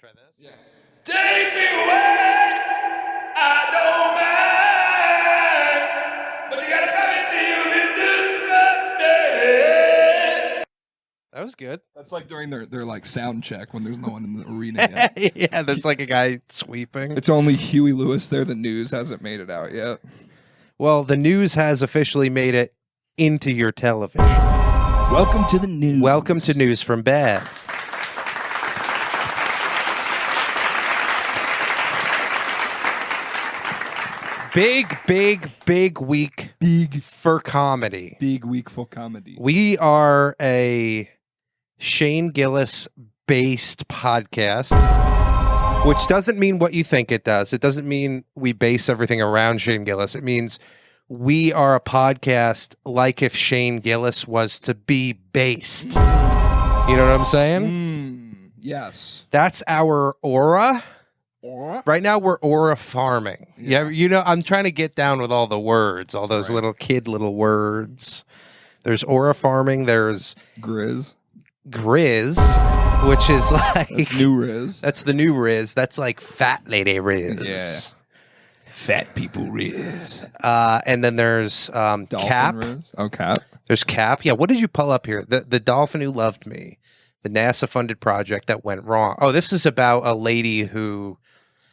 Try this. Yeah. Take me away, I don't mind, but you gotta let me feel this birthday. That was good. That's like during their like sound check when there's no one in the arena yet. Yeah, there's like a guy sweeping. It's only Huey Lewis there. The news hasn't made it out yet. Well, the news has officially made it into your television. Welcome to the news. Welcome to News from Bad. Big week. Big for comedy. Big week for comedy. We are a Shane Gillis-based podcast, which doesn't mean what you think it does. It doesn't mean we base everything around Shane Gillis. It means we are a podcast like if Shane Gillis was to be based. You know what I'm saying? Yes. That's our aura. Right now we're aura farming. Yeah, you know, I'm trying to get down with all the words, all those little words. There's aura farming. There's Grizz, which is like that's new Riz. That's the new Riz. That's like fat lady Riz. Yeah. Fat people Riz. And then there's Cap. Riz. Oh, Cap. There's Cap. Yeah. What did you pull up here? The dolphin who loved me. The NASA funded project that went wrong. Oh, this is about a lady who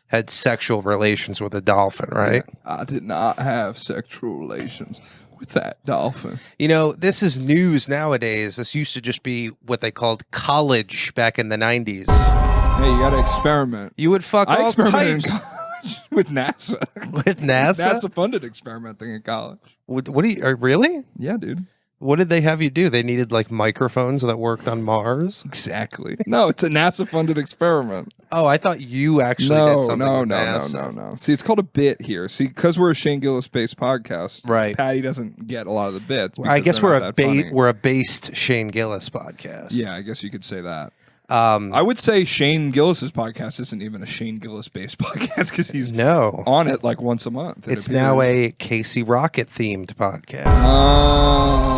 had sexual relations with a dolphin, right? Yeah, I did not have sexual relations with that dolphin. You know, this is news nowadays. This used to just be what they called college back in the 90s. Hey, you got to experiment. You would fuck all experimented types. in college with NASA. With NASA? NASA funded experimenting in college. What do you, really? Yeah, dude. What did they have you do? They needed like microphones that worked on Mars? Exactly. No, it's a NASA funded experiment. Oh, I thought you actually did something with NASA. No. See, it's called a bit here. See, because we're a Shane Gillis-based podcast, right? Patty doesn't get a lot of the bits. I guess we're a based Shane Gillis podcast. Yeah, I guess you could say that. I would say Shane Gillis's podcast isn't even a Shane Gillis-based podcast because he's on it like once a month. It's now a Casey Rocket themed podcast.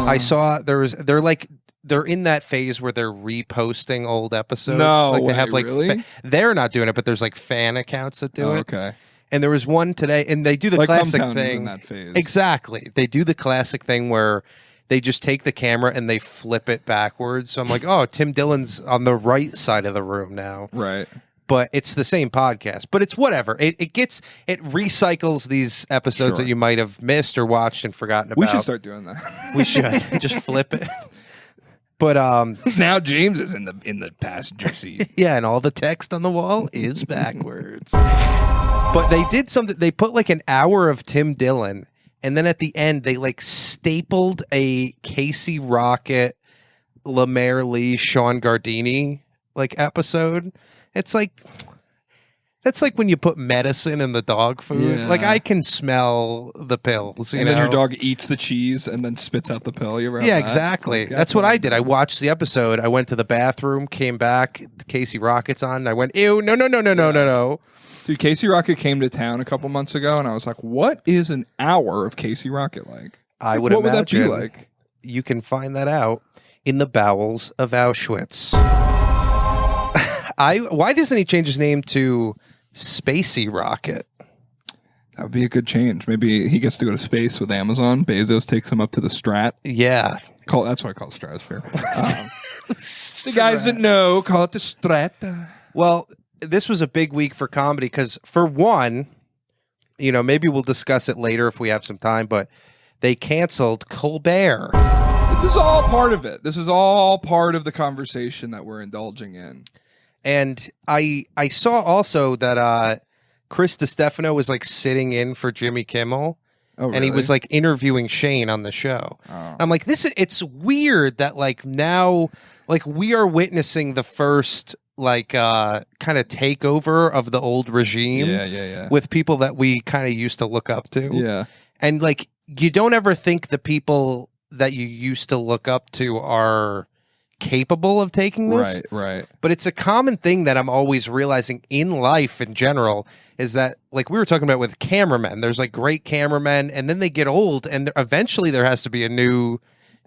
I saw they're in that phase where they're reposting old episodes. No, like they have like really? They're not doing it, but there's like fan accounts that do it. Okay. And there was one today, and they do the like classic Hometown thing. Is in that phase. Exactly. They do the classic thing where they just take the camera and they flip it backwards. So I'm like, oh, Tim Dillon's on the right side of the room now. Right. But it's the same podcast. But it's whatever. It recycles these episodes that you might have missed or watched and forgotten about. We should start doing that. We should. Just flip it. But now James is in the passenger seat. Yeah, and all the text on the wall is backwards. But they did something. They put like an hour of Tim Dillon. And then at the end, they like stapled a Casey Rocket, Lemaire Lee, Sean Gardini like episode. It's like that's like when you put medicine in the dog food. Yeah. Like I can smell the pills. And then your dog eats the cheese and then spits out the pill. You ever have yeah, that? exactly. Like, that's what I did. I watched the episode. I went to the bathroom, came back. Casey Rocket's on. And I went, ew, no. Dude, Casey Rocket came to town a couple months ago, and I was like, what is an hour of Casey Rocket like? I would imagine. What would that be like? You can find that out in the bowels of Auschwitz. Why doesn't he change his name to Spacey Rocket? That would be a good change. Maybe he gets to go to space with Amazon. Bezos takes him up to the Strat. Yeah. That's why I call it Stratosphere. The guys that know call it the Strat. Well, this was a big week for comedy because, for one, you know, maybe we'll discuss it later if we have some time, but they canceled Colbert. This is all part of it. This is all part of the conversation that we're indulging in. And I saw also that Chris DiStefano was like sitting in for Jimmy Kimmel. Oh, really? And he was like interviewing Shane on the show. Oh. I'm like, it's weird that like now, like we are witnessing the first like kind of takeover of the old regime with people that we kind of used to look up to. Yeah. And like you don't ever think the people that you used to look up to are capable of taking this. Right. But it's a common thing that I'm always realizing in life in general is that, like we were talking about with cameramen, there's like great cameramen and then they get old and eventually there has to be a new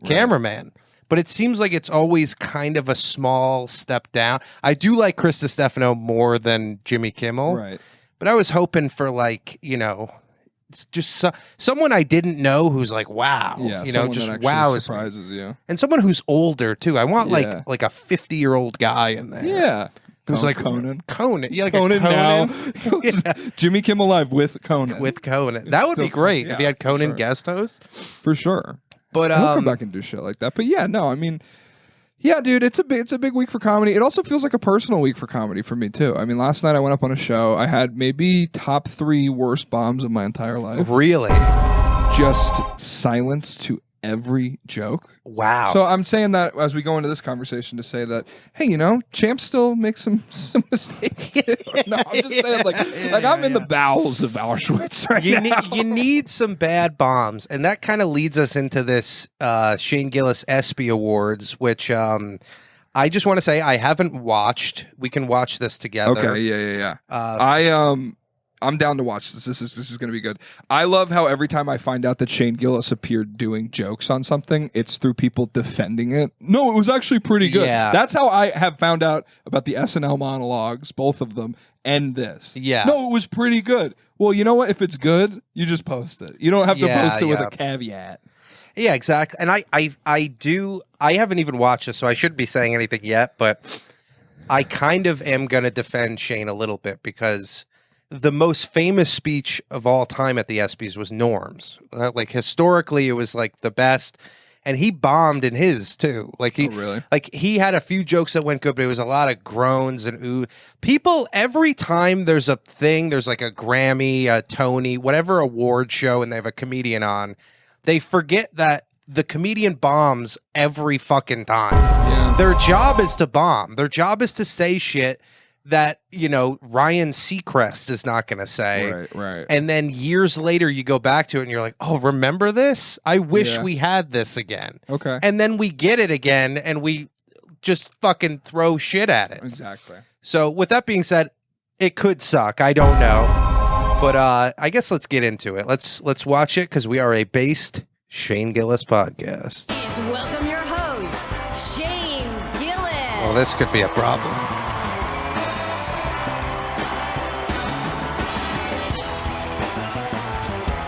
cameraman. but it seems like it's always kind of a small step down. I do like Chris DiStefano more than Jimmy Kimmel. Right. But I was hoping for like, it's just someone I didn't know who's like, wow. Yeah, just wow. Surprises you. And someone who's older too. I want like a 50-year-old guy in there. Yeah. Who's like Conan. Yeah, like Conan a Conan. now. Yeah. Jimmy Kimmel Live with Conan. That would be great if he had Conan guest host. For sure. But he'll come back and do shit like that. But yeah, no, I mean, yeah, dude, it's a big week for comedy. It also feels like a personal week for comedy for me too. I mean, last night I went up on a show. I had maybe top 3 worst bombs of my entire life. Really? Just silence to every joke. Wow. So I'm saying that as we go into this conversation to say that, hey, Champ still makes some mistakes too. No, I'm just saying like I'm in the bowels of Auschwitz right now. You need some bad bombs, and that kind of leads us into this Shane Gillis ESPY Awards, which I just want to say I haven't watched. We can watch this together. Okay, yeah. I'm down to watch this. This is going to be good. I love how every time I find out that Shane Gillis appeared doing jokes on something, it's through people defending it. No, it was actually pretty good. Yeah. That's how I have found out about the SNL monologues, both of them, and this. Yeah. No, it was pretty good. Well, you know what? If it's good, you just post it. You don't have to post it with a caveat. Yeah, exactly. And I haven't even watched this, so I shouldn't be saying anything yet, but I kind of am going to defend Shane a little bit because the most famous speech of all time at the ESPYs was Norm's. Like historically, it was like the best, and he bombed in his too. Like he had a few jokes that went good, but it was a lot of groans and ooh. People every time there's a thing, there's like a Grammy, a Tony, whatever award show, and they have a comedian on, they forget that the comedian bombs every fucking time. Yeah. Their job is to bomb. Their job is to say shit that, Ryan Seacrest is not going to say. Right. And then years later, you go back to it and you're like, oh, remember this? I wish we had this again. Okay. And then we get it again and we just fucking throw shit at it. Exactly. So with that being said, it could suck. I don't know. But I guess let's get into it. Let's watch it because we are a based Shane Gillis podcast. Please welcome your host, Shane Gillis. Well, this could be a problem.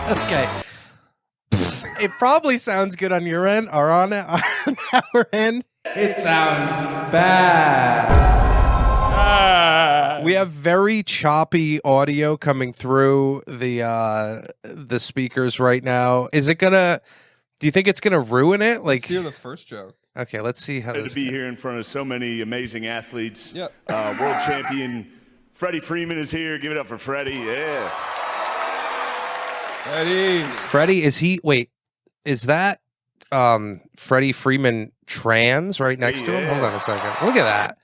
Okay. It probably sounds good on your end or on our end. It sounds bad. We have very choppy audio coming through the speakers right now. Do you think it's gonna ruin it? Like, let's hear the first joke. Okay, let's see how this to be here in front of so many amazing athletes. Yep. World champion Freddie Freeman is here. Give it up for Freddie. Yeah. Freddie, is that Freddie Freeman trans right next to him? Hold on a second. Look at that.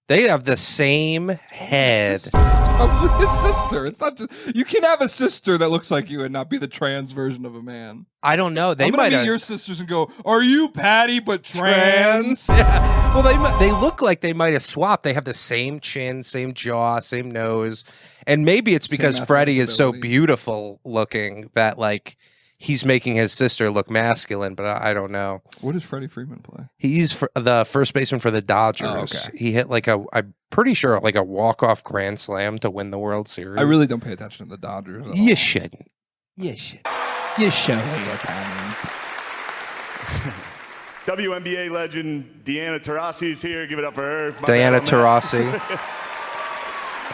They have the same head. It's probably his sister. It's not just, you can have a sister that looks like you and not be the trans version of a man. I don't know. They I'm gonna might meet your sisters and go, "Are you Paddy but trans?" Yeah. Well, they look like they might have swapped. They have the same chin, same jaw, same nose, and maybe it's because Freddie is so beautiful looking that like he's making his sister look masculine. But I don't know. What does Freddie Freeman play? He's the first baseman for the Dodgers. Oh, okay. He hit I'm pretty sure like a walk-off grand slam to win the World Series. I really don't pay attention to the Dodgers. You shouldn't. You should. You should. WNBA legend Deanna Taurasi is here. Give it up for her. Diana Taurasi.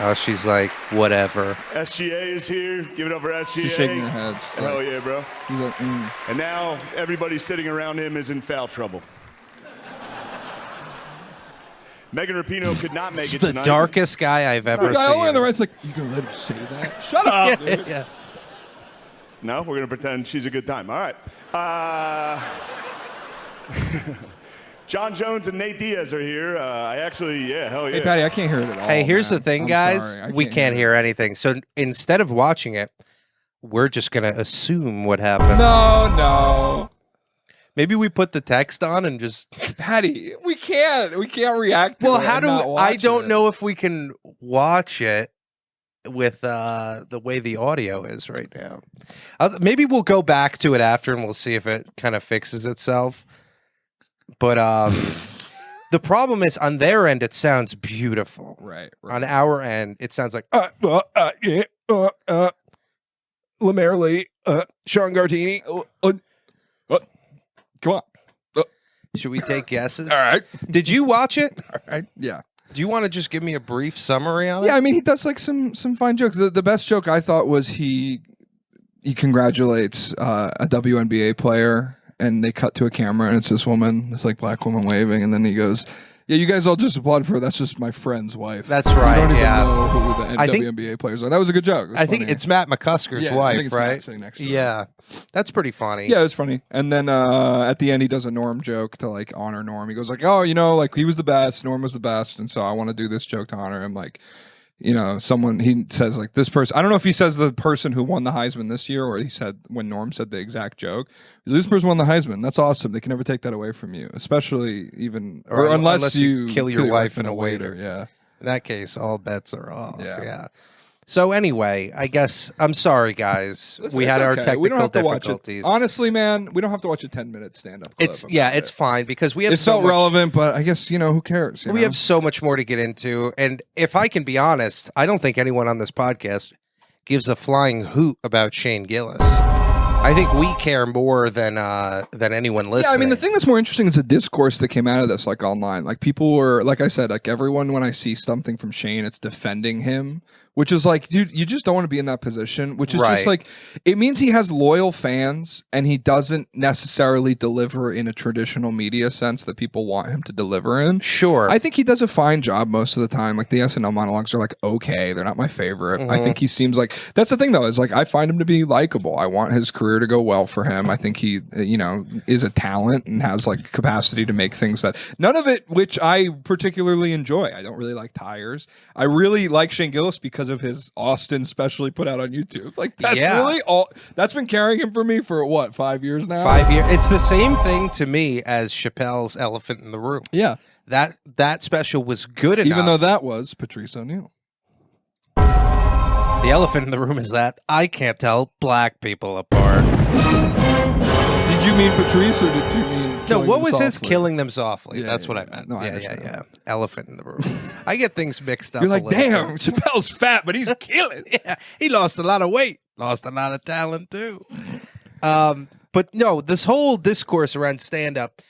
Oh, she's like, whatever. SGA is here. Give it up for SGA. She's shaking her head. Hell yeah, bro. He's like, And now everybody sitting around him is in foul trouble. Megan Rapinoe could not make it the tonight. Darkest guy I've ever the guy seen. on the right's like, you gonna let him say that? Shut up, dude. Yeah. No, we're going to pretend she's a good time. All right. John Jones and Nate Diaz are here. Hell yeah. Hey, Paddy, I can't hear it at all. Hey, here's man. the thing, I'm guys. sorry. We can't hear anything. So instead of watching it, we're just going to assume what happened. No. Maybe we put the text on and just... Paddy, we can't react to it. Well, how do I don't it. know if we can watch it with the way the audio is right now. Maybe we'll go back to it after and we'll see if it kind of fixes itself. But the problem is on their end, it sounds beautiful. Right. On our end, it sounds like Lemaire Lee, Sean Gardini. Come on. Should we take guesses? All right. Did you watch it? All right. Yeah. Do you want to just give me a brief summary on it? Yeah, I mean, he does like some fine jokes. The best joke I thought was he congratulates a WNBA player, and they cut to a camera, and it's this woman, this like black woman waving, and then he goes, "Yeah, you guys all just applaud for her. That's just my friend's wife." That's right. You don't even yeah. know who the I think- WNBA players are. That was a good joke. It was I think funny. it's Matt McCusker's Yeah, I wife, think it's right? Matt sitting next to her. Yeah, that's pretty funny. Yeah, it was funny. And then at the end, he does a Norm joke to like honor Norm. He goes like, "Oh, you know, like he was the best. Norm was the best, and so I want to do this joke to honor him." Like, you know, he says like this person. I don't know if he says the person who won the Heisman this year, or he said when Norm said the exact joke. He's like, this person won the Heisman. That's awesome. They can never take that away from you, especially even or unless you kill your wife in a waiter. waiter. Yeah. In that case, all bets are off. Yeah. Yeah. So anyway, I guess I'm sorry, guys. Listen, we it's had our okay. technical We don't have to watch difficulties. it. Honestly, man, we don't have to watch a 10-minute stand-up. clip It's about it's it. fine because we have It so felt much, relevant, but I guess who cares? We have so much more to get into, and if I can be honest, I don't think anyone on this podcast gives a flying hoot about Shane Gillis. I think we care more than anyone listening. Yeah, I mean, the thing that's more interesting is the discourse that came out of this, like online. Like people were, like I said, like everyone, when I see something from Shane, it's defending him, which is like, dude, you just don't want to be in that position, which is Right. just like, it means he has loyal fans and he doesn't necessarily deliver in a traditional media sense that people want him to deliver in. Sure. I think he does a fine job most of the time. Like the SNL monologues are like, okay, they're not my favorite. I think he seems like, that's the thing though, is like, I find him to be likable. I want his career to go well for him. I think he, is a talent and has like capacity to make things that, none of it, which I particularly enjoy. I don't really like tires. I really like Shane Gillis because of his Austin special he put out on YouTube. Like that's really all, that's been carrying him for me for what, 5 years now? 5 years. It's the same thing to me as Chappelle's Elephant in the Room. Yeah. That special was good enough. Even though that was Patrice O'Neal. The elephant in the room is that I can't tell black people apart. Did you mean Patrice or did you mean No, killing what them was his softly? killing them softly? Yeah, That's what yeah, I meant. no, I yeah. understand. Elephant in the room. I get things mixed up. You're a like, little damn, bit. Chappelle's fat, but he's killing. Yeah, he lost a lot of weight, lost a lot of talent too. But no, this whole discourse around stand-up,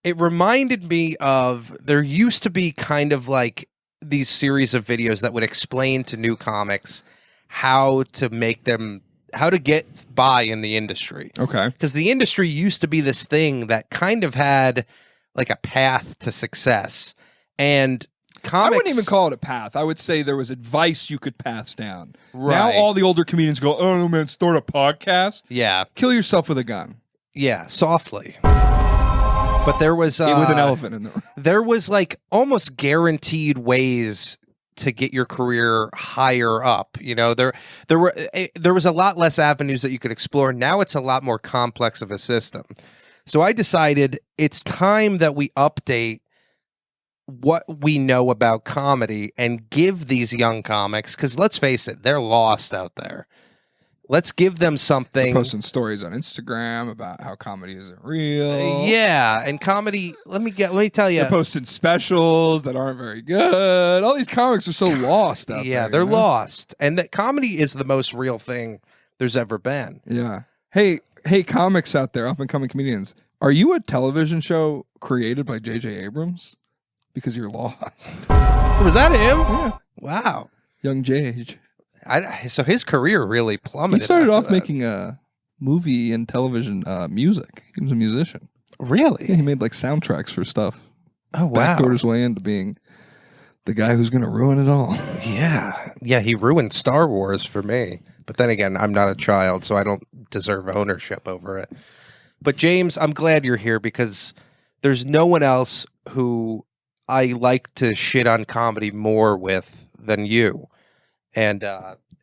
it reminded me of, there used to be kind of like these series of videos that would explain to new comics how to get by in the industry. Okay. Because the industry used to be this thing that kind of had like a path to success. And comics, I wouldn't even call it a path. I would say there was advice you could pass down. Right. Now all the older comedians go, oh no, man, start a podcast. Yeah. Kill yourself with a gun. Yeah, softly. But there was with an elephant in there. There was like almost guaranteed ways to get your career higher up. You know, there was a lot less avenues that you could explore. Now it's a lot more complex of a system. So I decided it's time that we update what we know about comedy and give these young comics, because let's face it, they're lost out there. Let's give them something. They're posting stories on Instagram about how comedy isn't real. Yeah, and comedy. Let me tell you. They're posting specials that aren't very good. All these comics are so lost out there. Yeah, they're lost, and that comedy is the most real thing there's ever been. Yeah. Hey, comics out there, up and coming comedians. Are you a television show created by J.J. Abrams? Because you're lost. Was that him? Yeah. Wow. Young J.J. So his career really plummeted. He started after off that. making movie and television music. He was a musician. Really? Yeah, he made like soundtracks for stuff. Oh wow. Backdoored his way into being the guy who's going to ruin it all. Yeah. He ruined Star Wars for me. But then again, I'm not a child, so I don't deserve ownership over it. But James, I'm glad you're here because there's no one else who I like to shit on comedy more with than you. And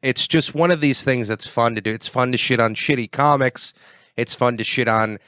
it's just one of these things that's fun to do. It's fun to shit on shitty comics. It's fun to shit on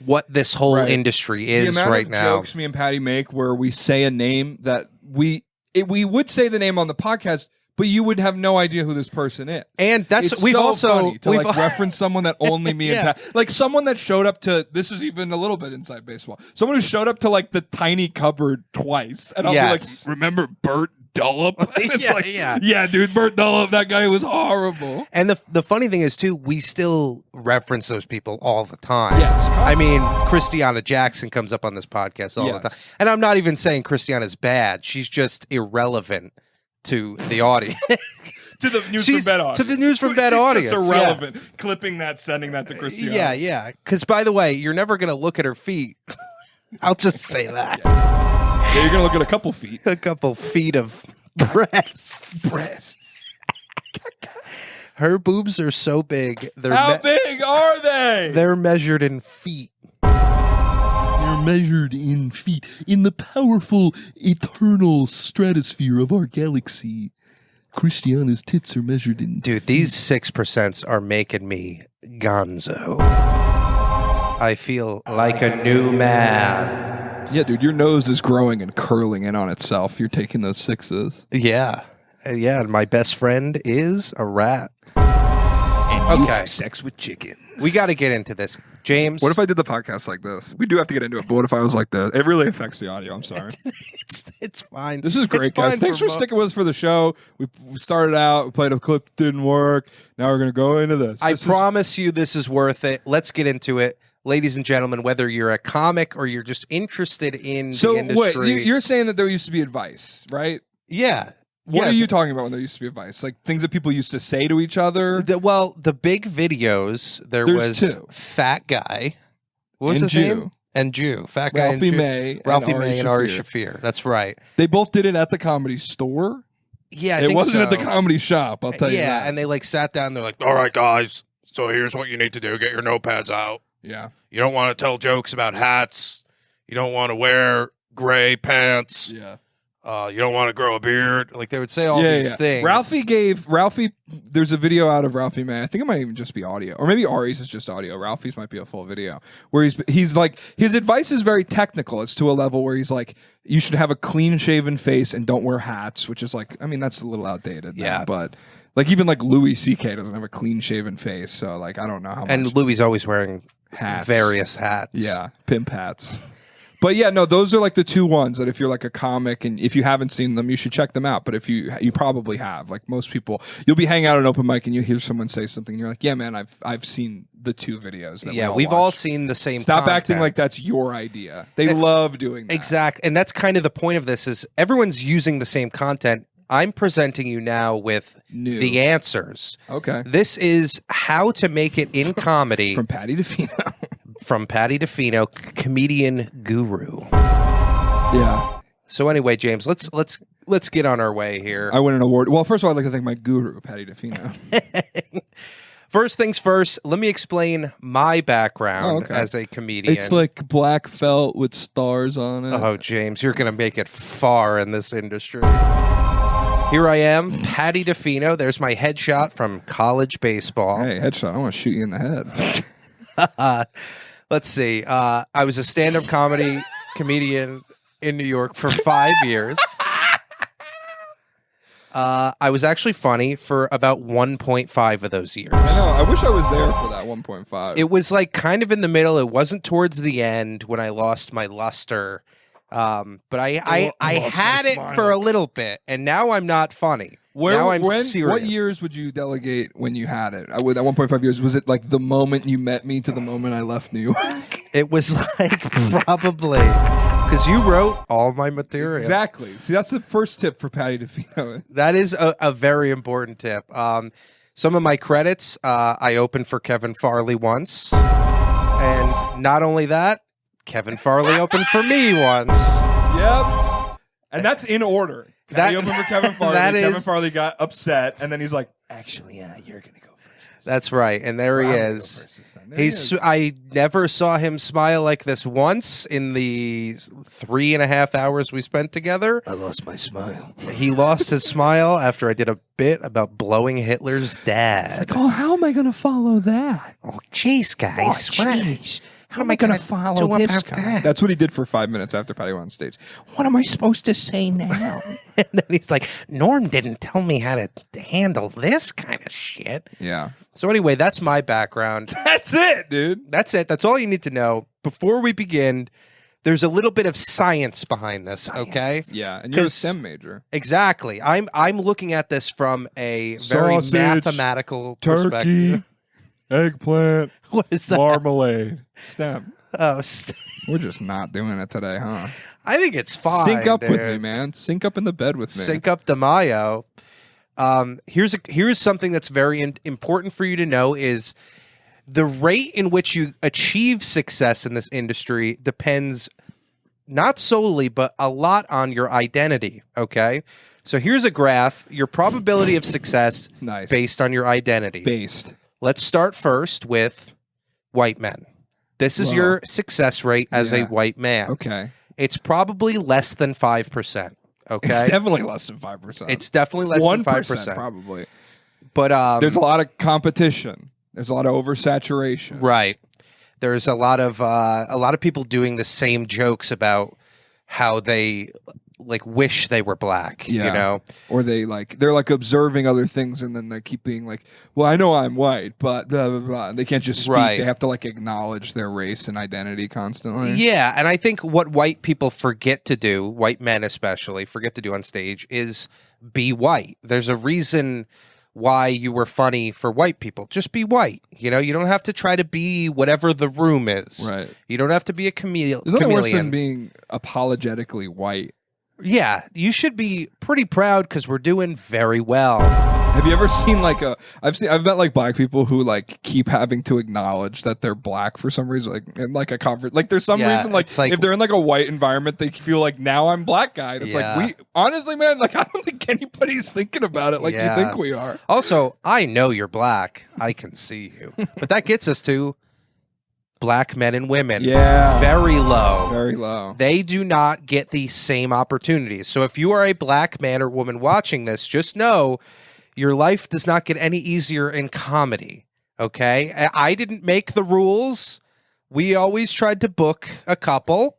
what this whole industry is the amount right of now. Jokes me and Paddy make where we say a name that we would say the name on the podcast, but you would have no idea who this person is. And that's it's we've so also funny to we've like reference someone that only me Yeah. and Pat, like someone that showed up to. This is even a little bit inside baseball. Someone who showed up to like the tiny cupboard twice, and I'll be like, "Remember Bert Dullop?" And it's yeah, dude, Bert Dullop. That guy was horrible. And the funny thing is too, we still reference those people all the time. Yes, I constantly. mean, Christiana Jackson comes up on this podcast all the time, and I'm not even saying Christiana's bad. She's just irrelevant to the audience. To the news from bed audience. To the news from bed audience. Just irrelevant. Yeah. Clipping that, sending that to Christiana. Yeah. Because by the way, you're never gonna look at her feet. I'll just say that. Yeah, you're gonna look at a couple feet. A couple feet of breasts. Her boobs are so big. How big are they? They're measured in feet. They're measured in feet in the powerful, eternal stratosphere of our galaxy. Christiana's tits are measured in Dude, these 6% are making me gonzo. I feel like a new man. Yeah, dude, your nose is growing and curling in on itself. You're taking those 6s. Yeah. Yeah, and my best friend is a rat. And you have sex with chicken. We got to get into this. James. What if I did the podcast like this? We do have to get into it, but what if I was like this? It really affects the audio. I'm sorry. It's fine. This is great, guys. Thanks for sticking with us for the show. We started out, we played a clip, didn't work. Now we're going to go into this. I promise you this is worth it. Let's get into it. Ladies and gentlemen, whether you're a comic or you're just interested in the industry. So wait, you're saying that there used to be advice, right? Yeah. What are you talking about when there used to be advice? Like things that people used to say to each other? The big videos, there's two. Fat Guy. What was and his Jew. name? And Jew. Fat Guy Ralphie and Jew. May. Ralphie and May and Ari Shaffir. That's right. They both did it at the Comedy Store. Yeah, I it think wasn't at so. the comedy shop, I'll tell you that. Yeah, and they like sat down, they're like, all right, guys, so here's what you need to do. Get your notepads out. Yeah. You don't want to tell jokes about hats. You don't want to wear gray pants. Yeah. You don't want to grow a beard. Like they would say all these things. Ralphie, there's a video out of Ralphie May. I think it might even just be audio. Or maybe Ari's is just audio. Ralphie's might be a full video. Where he's like, his advice is very technical. It's to a level where he's like, you should have a clean shaven face and don't wear hats, which is like, I mean, that's a little outdated now, Yeah. but like even like Louis C.K. doesn't have a clean shaven face. So like, I don't know how much. And Louis always wearing hats. various hats. Yeah, pimp hats. But yeah, no, those are like the two ones that if you're like a comic and if you haven't seen them, you should check them out. But if you probably have, like most people, you'll be hanging out at an open mic and you hear someone say something and you're like, yeah, man, I've seen the two videos. That we've all watched. seen the same. Stop content. acting like that's your idea. They love doing that. Exactly, and that's kind of the point of this: is everyone's using the same content. I'm presenting you now with the answers. Okay. This is how to make it in comedy From Paddy DeFino. from Paddy DeFino, comedian guru. Yeah. So anyway, James, let's get on our way here. I win an award. Well, first of all, I'd like to thank my guru, Paddy DeFino. First things first, let me explain my background okay. as a comedian. It's like black felt with stars on it. Oh, James, you're going to make it far in this industry. Here I am, Paddy DeFino. There's my headshot from college baseball. Hey, headshot. I want to shoot you in the head. Let's see. I was a stand-up comedy comedian in New York for 5 years. I was actually funny for about 1.5 of those years. I know. I wish I was there for that 1.5. It was like kind of in the middle. It wasn't towards the end when I lost my luster. But I had it for a little bit, and now I'm not funny. Now I'm serious. What years would you delegate when you had it? With that 1.5 years, was it like the moment you met me to the moment I left New York? It was like probably because you wrote all my material. Exactly. See, that's the first tip for Paddy DeFino. That is a very important tip. Some of my credits, I opened for Kevin Farley once, and not only that, Kevin Farley opened for me once. Yep. And that's in order. Paddy opened for Kevin Farley. Kevin Farley got upset, and then he's like, actually, yeah, you're going to go first. That's right. And there he is. I never saw him smile like this once in the 3.5 hours we spent together. I lost my smile. He lost his smile after I did a bit about blowing Hitler's dad. Oh, how am I going to follow that? Oh, jeez, guys. Jeez. How am I going to follow this guy? That's what he did for 5 minutes after Paddy went on stage. What am I supposed to say now? And then he's like, Norm didn't tell me how to handle this kind of shit. Yeah. So anyway, that's my background. That's it, dude. That's it. That's all you need to know. Before we begin, there's a little bit of science behind this, okay? Yeah, and you're a 'Cause- STEM major. Exactly. I'm looking at this from a very Sausage, mathematical perspective. eggplant, What is that? marmalade, STEM. Oh, We're just not doing it today, huh? I think it's fine. Sync up with dude. me, man. Sync up in the bed with me. Sync up de Mayo. Here's something that's very important for you to know is the rate in which you achieve success in this industry depends not solely, but a lot on your identity. Okay. So here's a graph, your probability of success Nice. based on your identity. Based. Let's start first with white men. This is Whoa. your success rate as a Yeah. white man. Okay. It's probably less than 5%. Okay. It's definitely less than 5%. It's definitely less than 1% 5%. probably. But There's a lot of competition. There's a lot of oversaturation. right. There's a lot of people doing the same jokes about how they like wish they were black, you Yeah. know? Or they're like observing other things and then they keep being like, well, I know I'm white, but blah, blah, blah. And they can't just speak. Right. They have to like acknowledge their race and identity constantly. Yeah, and I think what white people forget to do, white men especially, forget to do on stage is be white. There's a reason why you were funny for white people. Just be white. You know, you don't have to try to be whatever the room is. Right. You don't have to be a chameleon. There's nothing worse than being apologetically white. Yeah, you should be pretty proud because we're doing very well. Have you ever seen like I've met like black people who like keep having to acknowledge that they're black for some reason, like in like a conference, like there's some Yeah, reason like, it's like- if they're in like a white environment, they feel like now I'm black guy. It's Yeah. like we honestly, man, like I don't think anybody's thinking about it like Yeah. you think we are. Also, I know you're black. I can see you. But that gets us to black men and women. Yeah. Very low. Very low. They do not get the same opportunities. So if you are a black man or woman watching this, just know your life does not get any easier in comedy. Okay? I didn't make the rules. We always tried to book a couple.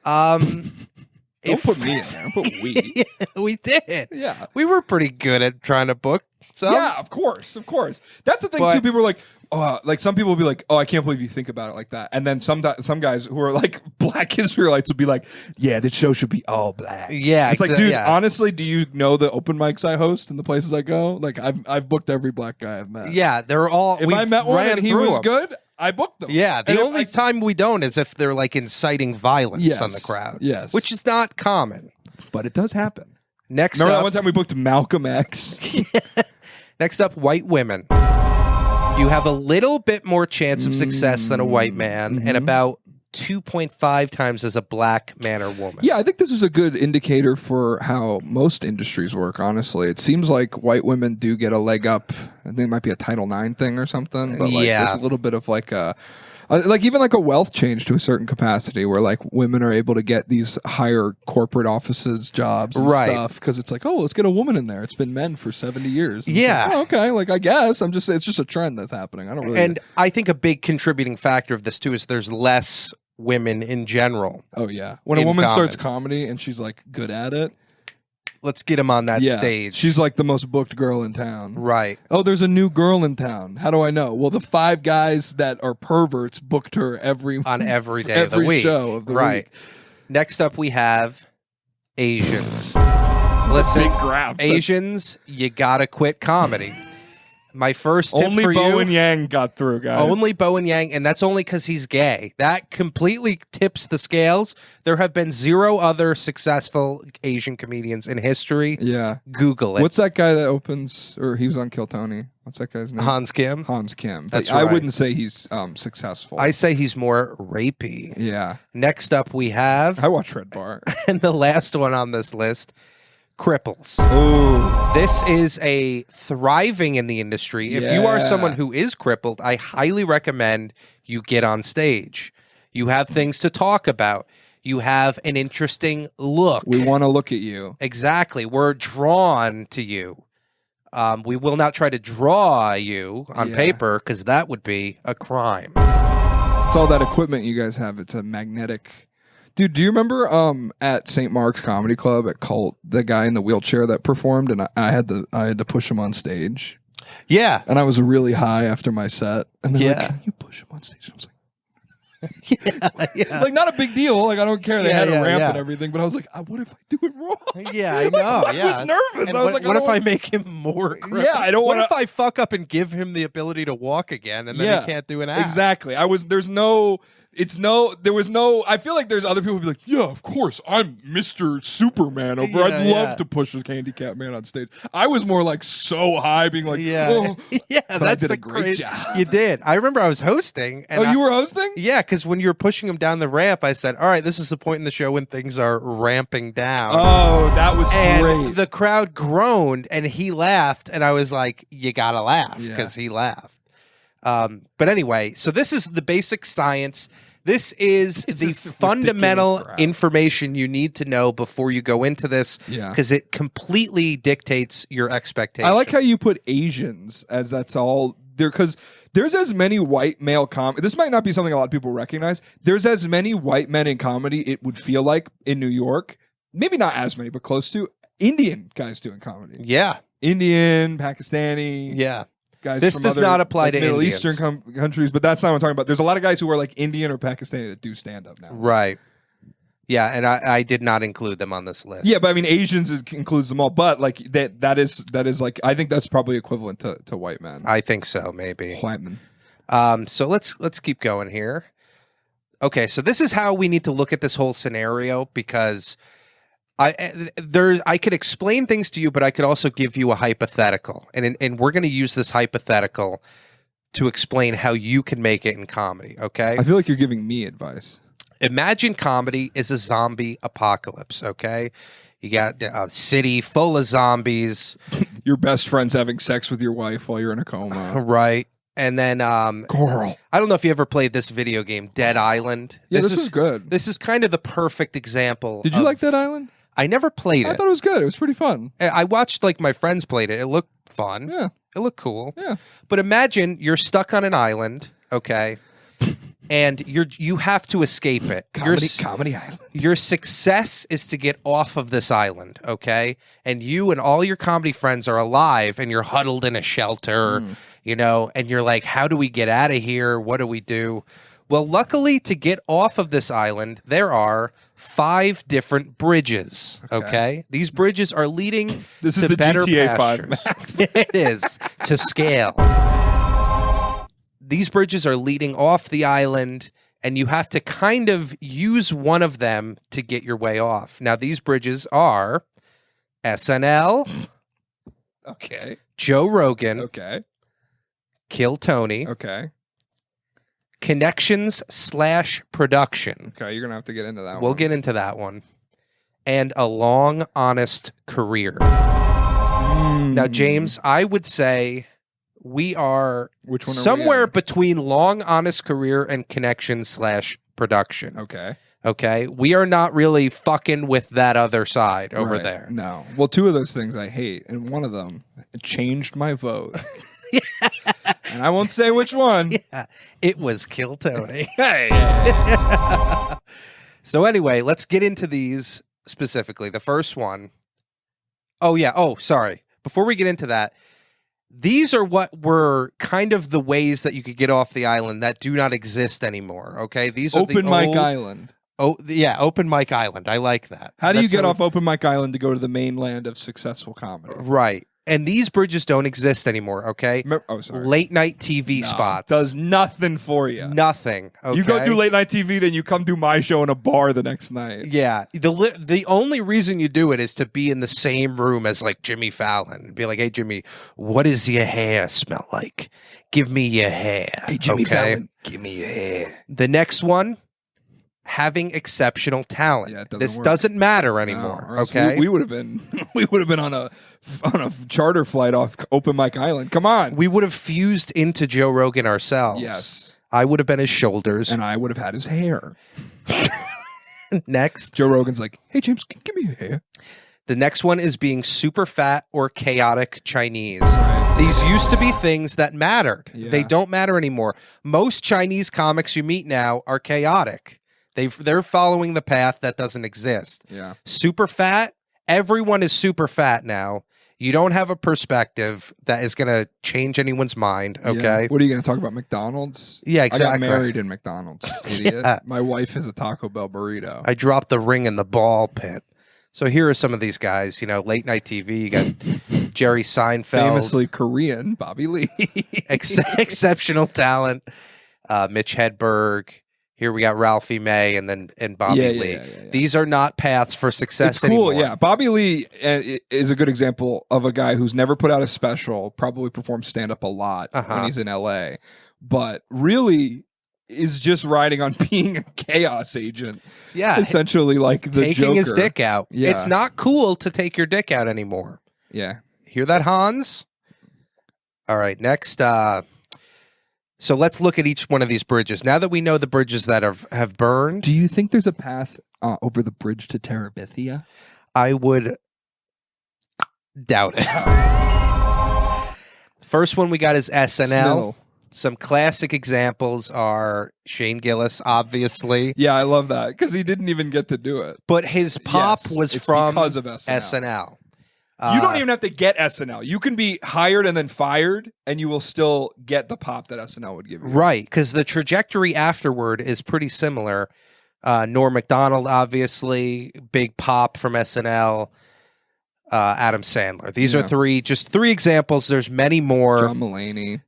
Don't put me in there. Put we. We did. Yeah. We were pretty good at trying to book some. Yeah, of course, of course. That's the thing But- too. People are like, oh, like some people will be like, oh, I can't believe you think about it like that. And then some guys who are like black Israelites will be like, yeah, this show should be all black. Yeah, It's like, dude, yeah. honestly, do you know the open mics I host and the places I go? Like, I've booked every black guy I've met. Yeah, they're all. If we've I met one ran and he through was 'em. good, I booked them. Yeah, the And if only I- time we don't is if they're like inciting violence Yes, on the crowd. yes. Which is not common. but it does happen. Next Remember that up, one time we booked Malcolm X? next up, white women. You have a little bit more chance of success than a white man, and about 2.5 times as a black man or woman. Yeah, I think this is a good indicator for how most industries work, honestly. It seems like white women do get a leg up. I think it might be a Title IX thing or something. But like, Yeah. there's a little bit of like a like even like a wealth change to a certain capacity where like women are able to get these higher corporate offices jobs and Right. stuff because it's like, oh, let's get a woman in there. It's been men for 70 years. And it's Yeah. like, oh, okay, like I guess it's just a trend that's happening. I don't really And I think a big contributing factor of this too is there's less women in general. Oh yeah. When a in woman starts common. comedy and she's like good at it. Let's get them on that Yeah. stage. She's like the most booked girl in town. right. Oh, there's a new girl in town. How do I know? Well, the 5 guys that are perverts booked her on Every day of the every week. show of the right. week. Next up, we have Asians. Listen, Big grab. Asians, you gotta quit comedy. My first tip Only for Bo you. and Yang got through, guys. Only Bo and Yang, and that's only because he's gay. That completely tips the scales. There have been 0 other successful Asian comedians in history. Yeah. Google it. What's that guy that opens, or he was on Kill Tony? What's that guy's name? Hans Kim? Hans Kim. That's I right. wouldn't say he's successful. I say he's more rapey. yeah. Next up, we have, I watch Red Bar. and the last one on this list, cripples. Ooh. This is a thriving in the industry. If you are Yeah. someone who is crippled, I highly recommend you get on stage. You have things to talk about. You have an interesting look. We want to look at you. Exactly. We're drawn to you. We will not try to draw you on Yeah. paper because that would be a crime. It's all that equipment you guys have. It's a magnetic. Dude, do you remember at St. Mark's Comedy Club at Cult, the guy in the wheelchair that performed, and I had to push him on stage, Yeah. and I was really high after my set, and they're like, Yeah. "Can you push him on stage?" And I was like, Yeah. like, not a big deal. Like, I don't care. They Yeah, had a yeah, ramp yeah. and everything, but I was like, what if I do it wrong? Yeah, I Like, know. I Yeah. was nervous. And I was like, what if don't I want- make him more crippled? Yeah, I don't What wanna- if I fuck up and give him the ability to walk again, and then Yeah, he can't do an act? Exactly. I feel like there's other people who be like, yeah, of course, I'm Mr. Superman over. I'd Yeah, love yeah. to push a handicapped man on stage. I was more like so high, being like, Yeah, oh. yeah, I that's did a the great job. You did. I remember I was hosting. And Oh, you were hosting? Yeah, because when you were pushing him down the ramp, I said, "All right, this is the point in the show when things are ramping down." Oh, that was and great. the crowd groaned, and he laughed, and I was like, "You gotta laugh," Yeah. because he laughed. But anyway, so this is the basic science. This is It's the just fundamental ridiculous crap. information you need to know before you go into this, Yeah. because it completely dictates your expectations. I like how you put Asians as that's all there, because there's as many white male this might not be something a lot of people recognize. There's as many white men in comedy, it would feel like, in New York. Maybe not as many, but close to. Indian guys doing comedy. Yeah, Indian, Pakistani. yeah. Guys This from does other, not apply to Middle Indians. Eastern countries, but that's not what I'm talking about. There's a lot of guys who are like Indian or Pakistani that do stand up now. Right. Yeah, and I did not include them on this list. Yeah, but I mean Asians includes them all. But like that is like, I think that's probably equivalent to white men. I think so, maybe. White men. So let's keep going here. Okay, so this is how we need to look at this whole scenario, because I could explain things to you, but I could also give you a hypothetical, and we're going to use this hypothetical to explain how you can make it in comedy. Okay, I feel like you're giving me advice. imagine comedy is a zombie apocalypse. Okay, you got a city full of zombies, Your best friend's having sex with your wife while you're in a coma. right? And then Coral. I don't know if you ever played this video game, Dead Island. Yeah, this is good. This is kind of the perfect example. Did you like Dead Island? I never played I it. thought it was good. It was pretty fun. I watched like my friends played it. It looked fun. Yeah. It looked cool. Yeah. But imagine you're stuck on an island, okay? And you have to escape it. Comedy Island. Your success is to get off of this island, okay? And you and all your comedy friends are alive, and you're huddled in a shelter, you know, and you're like, how do we get out of here? What do we do? Well, luckily, to get off of this island, there are 5 different bridges, okay? These bridges are leading This to is the better GTA 5 pastures. It is, to scale. These bridges are leading off the island, and you have to kind of use one of them to get your way off. Now, these bridges are SNL, Okay. Joe Rogan, Okay. Kill Tony, Okay. Connections/production. Okay. You're gonna have to get into that We'll one. get into that one. And a long, honest career. Hmm. Now, James, I would say we are Which one are we somewhere in? between long, honest career and Connections/production. Okay. Okay, we are not really fucking with that other side over Right. there. No. Well, 2 of those things I hate, and one of them changed my vote. And I won't say which one. Yeah, it was Kill Tony. Hey. So anyway, let's get into these specifically. The first one. Oh yeah. Oh, sorry. Before we get into that, these are what were kind of the ways that you could get off the island that do not exist anymore. Okay, these are Open the Mic old, Island. Oh yeah, Open Mic Island. I like that. How do you That's get how- off Open Mic Island to go to the mainland of successful comedy? Right. And these bridges don't exist anymore. Okay. Oh, sorry. Late night TV No, spots does nothing for you. nothing. Okay? You go do late night TV, then you come do my show in a bar the next night. Yeah, the only reason you do it is to be in the same room as like Jimmy Fallon. Be like, hey Jimmy, what does your hair smell like? Give me your hair. Hey, Jimmy okay? Fallon, give me your hair. The next one, having exceptional talent. Yeah, it doesn't this work. doesn't matter No, anymore. or else Okay, we would have been on a charter flight off Open Mic Island. Come on. we would have fused into Joe Rogan ourselves. Yes. I would have been his shoulders. And I would have had his hair. Next, Joe Rogan's like, hey James, give me your hair. the next one is being super fat or chaotic Chinese. Right. These used to be things that mattered. Yeah. They don't matter anymore. Most Chinese comics you meet now are chaotic. They're following the path that doesn't exist. Yeah. Super fat. Everyone is super fat now. You don't have a perspective that is going to change anyone's mind. Okay. Yeah. What are you going to talk about? McDonald's? Yeah, exactly. I got married in McDonald's, idiot. Yeah. My wife is a Taco Bell burrito. I dropped the ring in the ball pit. So here are some of these guys. You know, late night TV. You got Jerry Seinfeld, Famously Korean, Bobby Lee. exceptional talent. Mitch Hedberg. Here we got Ralphie May and Bobby Lee. Yeah. These are not paths for success It's cool, anymore. yeah. Bobby Lee is a good example of a guy who's never put out a special, probably performs stand-up a lot when he's in LA, but really is just riding on being a chaos agent. Yeah. Essentially like the Taking Joker. his dick out. Yeah. It's not cool to take your dick out anymore. Yeah. Hear that, Hans? All right, next. So let's look at each one of these bridges. Now that we know the bridges that have burned, Do you think there's a path over the bridge to Terabithia? I would doubt it. First one we got is SNL. Snittle. Some classic examples are Shane Gillis, obviously, Yeah, I love that because he didn't even get to do it. but his pop Yes, was it's from because of SNL. SNL. You don't even have to get SNL. You can be hired and then fired, and you will still get the pop that SNL would give you. Right, because the trajectory afterward is pretty similar. Norm Macdonald, obviously, big pop from SNL. Adam Sandler. These are just three examples. There's many more.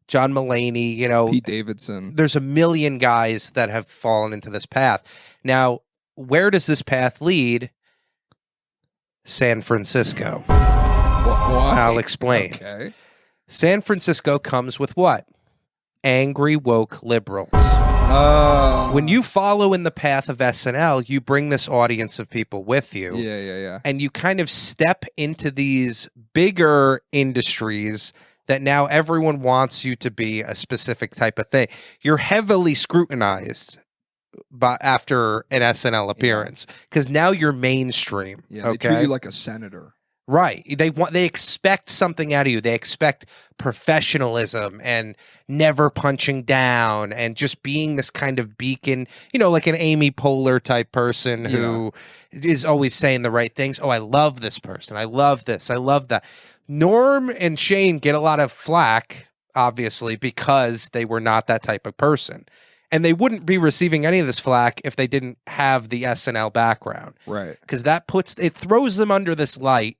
John Mulaney, you know, Pete Davidson. there's a million guys that have fallen into this path. Now, where does this path lead? San Francisco. Why? I'll explain. Okay. San Francisco comes with what? Angry woke liberals. When you follow in the path of SNL, you bring this audience of people with you. Yeah. And you kind of step into these bigger industries that now everyone wants you to be a specific type of thing. You're heavily scrutinized after an SNL appearance because now you're mainstream. Yeah, they treat you like a senator. Right. They expect something out of you. They expect professionalism and never punching down and just being this kind of beacon, you know, like an Amy Poehler type person who is always saying the right things. Oh, I love this person. I love this. I love that. Norm and Shane get a lot of flack, obviously, because they were not that type of person. And they wouldn't be receiving any of this flack if they didn't have the SNL background. Right. Because it throws them under this light.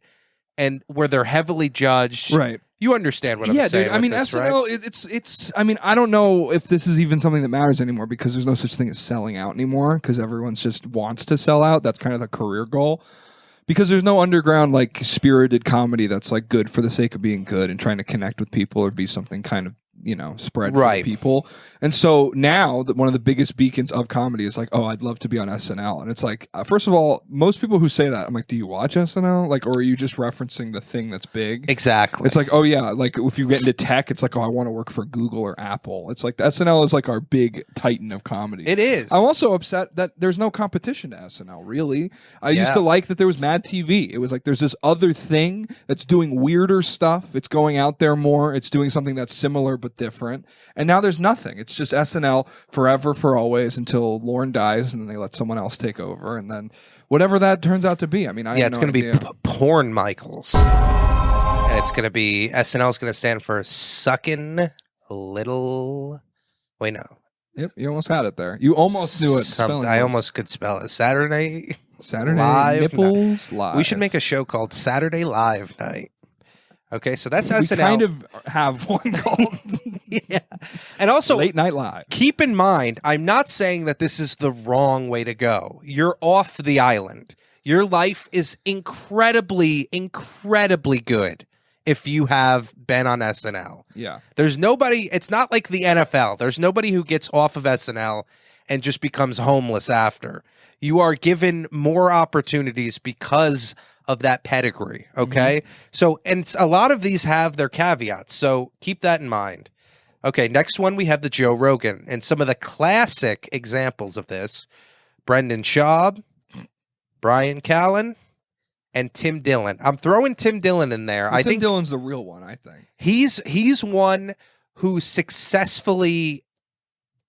And where they're heavily judged, Right? You understand what I'm saying? Dude. I mean, this, SNL. right? It's. I mean, I don't know if this is even something that matters anymore because there's no such thing as selling out anymore because everyone's just wants to sell out. That's kind of the career goal. Because there's no underground like spirited comedy that's like good for the sake of being good and trying to connect with people or be something kind of spread for the people. And so now that one of the biggest beacons of comedy is like, oh, I'd love to be on SNL. And it's like, first of all, most people who say that, I'm like, do you watch SNL? Like, or are you just referencing the thing that's big? Exactly. It's like, oh yeah, like if you get into tech, it's like, oh, I want to work for Google or Apple. It's like the SNL is like our big titan of comedy. It is. I'm also upset that there's no competition to SNL, really. I used to like that there was Mad TV. It was like there's this other thing that's doing weirder stuff. It's going out there more. It's doing something that's similar but different. And now there's nothing. It's just SNL forever, for always, until Lorne dies and then they let someone else take over. And then whatever that turns out to be. I mean, it's going to be Porn Michaels. And it's going to be, SNL is going to stand for Suckin' Little. Wait, no. Yep, you almost had it there. You almost knew it. I almost could spell it. Saturday Live Nipples Live. We should make a show called Saturday Live Night. Okay, so that's we SNL. kind of have one called Yeah. And also, Late Night Live. Keep in mind, I'm not saying that this is the wrong way to go. You're off the island. Your life is incredibly, incredibly good if you have been on SNL. Yeah. There's nobody, it's not like the NFL. There's nobody who gets off of SNL and just becomes homeless after. You are given more opportunities because of that pedigree, okay? So, and a lot of these have their caveats, so keep that in mind. Okay, next one we have the Joe Rogan, and some of the classic examples of this, Brendan Schaub, Brian Callen, and Tim Dillon. I'm throwing Tim Dillon in there. I Tim think Dillon's the real one. I think he's one who successfully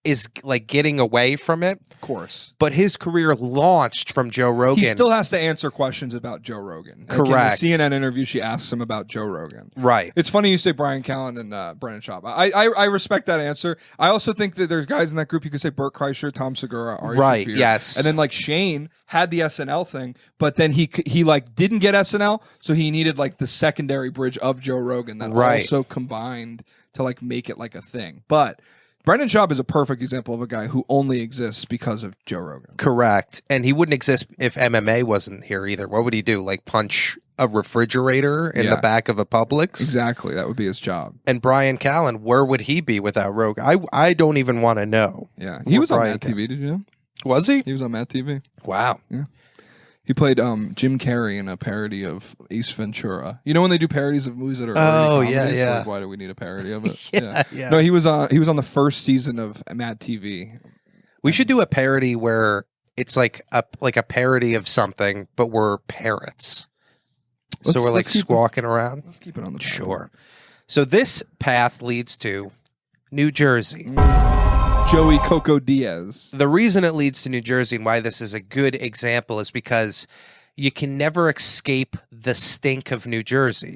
is like getting away from it. of course. But his career launched from Joe Rogan. He still has to answer questions about Joe Rogan. Like Correct. in the CNN interview, she asks him about Joe Rogan. Right. It's funny you say Brian Callen and Brennan Schaub. I respect that answer. I also think that there's guys in that group you could say Burt Kreischer, Tom Segura, Ari Right, Shaffir. yes. And then like Shane had the SNL thing, but then he like didn't get SNL, so he needed like the secondary bridge of Joe Rogan that Right. also combined to like make it like a thing. But Brendan Schaub is a perfect example of a guy who only exists because of Joe Rogan. Correct. And he wouldn't exist if MMA wasn't here either. What would he do? Like punch a refrigerator in the back of a Publix? Exactly. That would be his job. And Brian Callen, where would he be without Rogan? I don't even want to know. Yeah. He was on Brian Mad TV, did you know? Was he? He was on Mad TV. Wow. He played Jim Carrey in a parody of Ace Ventura. You know when they do parodies of movies that are Oh, already yeah, comedies? yeah. Like, why do we need a parody of it? Yeah. No, he was on the first season of Mad TV. We should do a parody where it's like a parody of something, but we're parrots. So we're like let's keep squawking around. Let's keep it on the Sure. So this path leads to New Jersey. Joey Coco Diaz. The reason it leads to New Jersey and why this is a good example is because you can never escape the stink of New Jersey.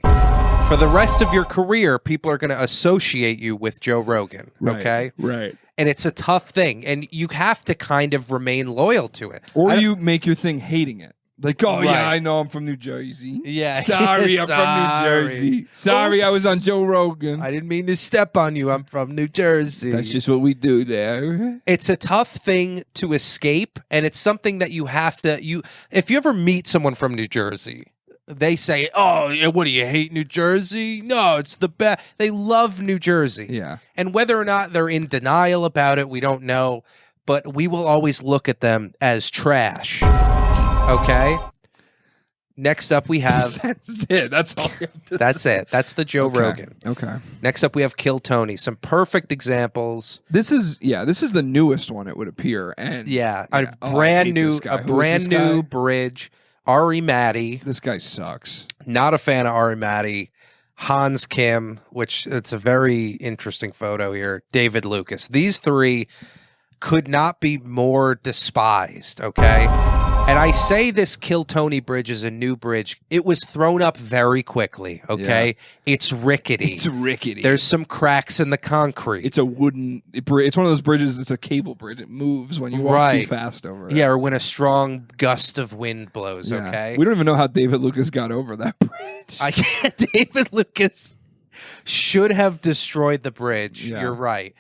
For the rest of your career, people are going to associate you with Joe Rogan, okay? Right. And it's a tough thing, and you have to kind of remain loyal to it. Or you make your thing hating it. Like, oh, Right. yeah, I know I'm from New Jersey. Yeah. Sorry, I'm from Sorry. New Jersey. Sorry, I was on Oops. Joe Rogan. I didn't mean to step on you. I'm from New Jersey. That's just what we do there. It's a tough thing to escape, and it's something that you have to if you ever meet someone from New Jersey, they say, "Oh, yeah, what do you hate New Jersey?" No, it's the best. They love New Jersey. Yeah. And whether or not they're in denial about it, we don't know, but we will always look at them as trash. Okay? Next up we have That's it. That's all you have to That's say. it. That's the Joe Rogan. Okay. Next up we have Kill Tony. Some perfect examples. This is the newest one, it would appear. And Yeah, Oh, I hate this guy. Who is this guy? bridge. Ari Matty, This guy sucks. not a fan of Ari Matty. Hans Kim, which it's a very interesting photo here. David Lucas. These three could not be more despised, okay? And I say this Kill Tony bridge is a new bridge. It was thrown up very quickly, okay? It's rickety. It's rickety. There's some cracks in the concrete. It's a wooden. It's one of those bridges. It's a cable bridge. It moves when you walk too Right. fast over it. Yeah, or when a strong gust of wind blows, Yeah. okay? We don't even know how David Lucas got over that bridge. I can't. David Lucas should have destroyed the bridge. Yeah. You're right.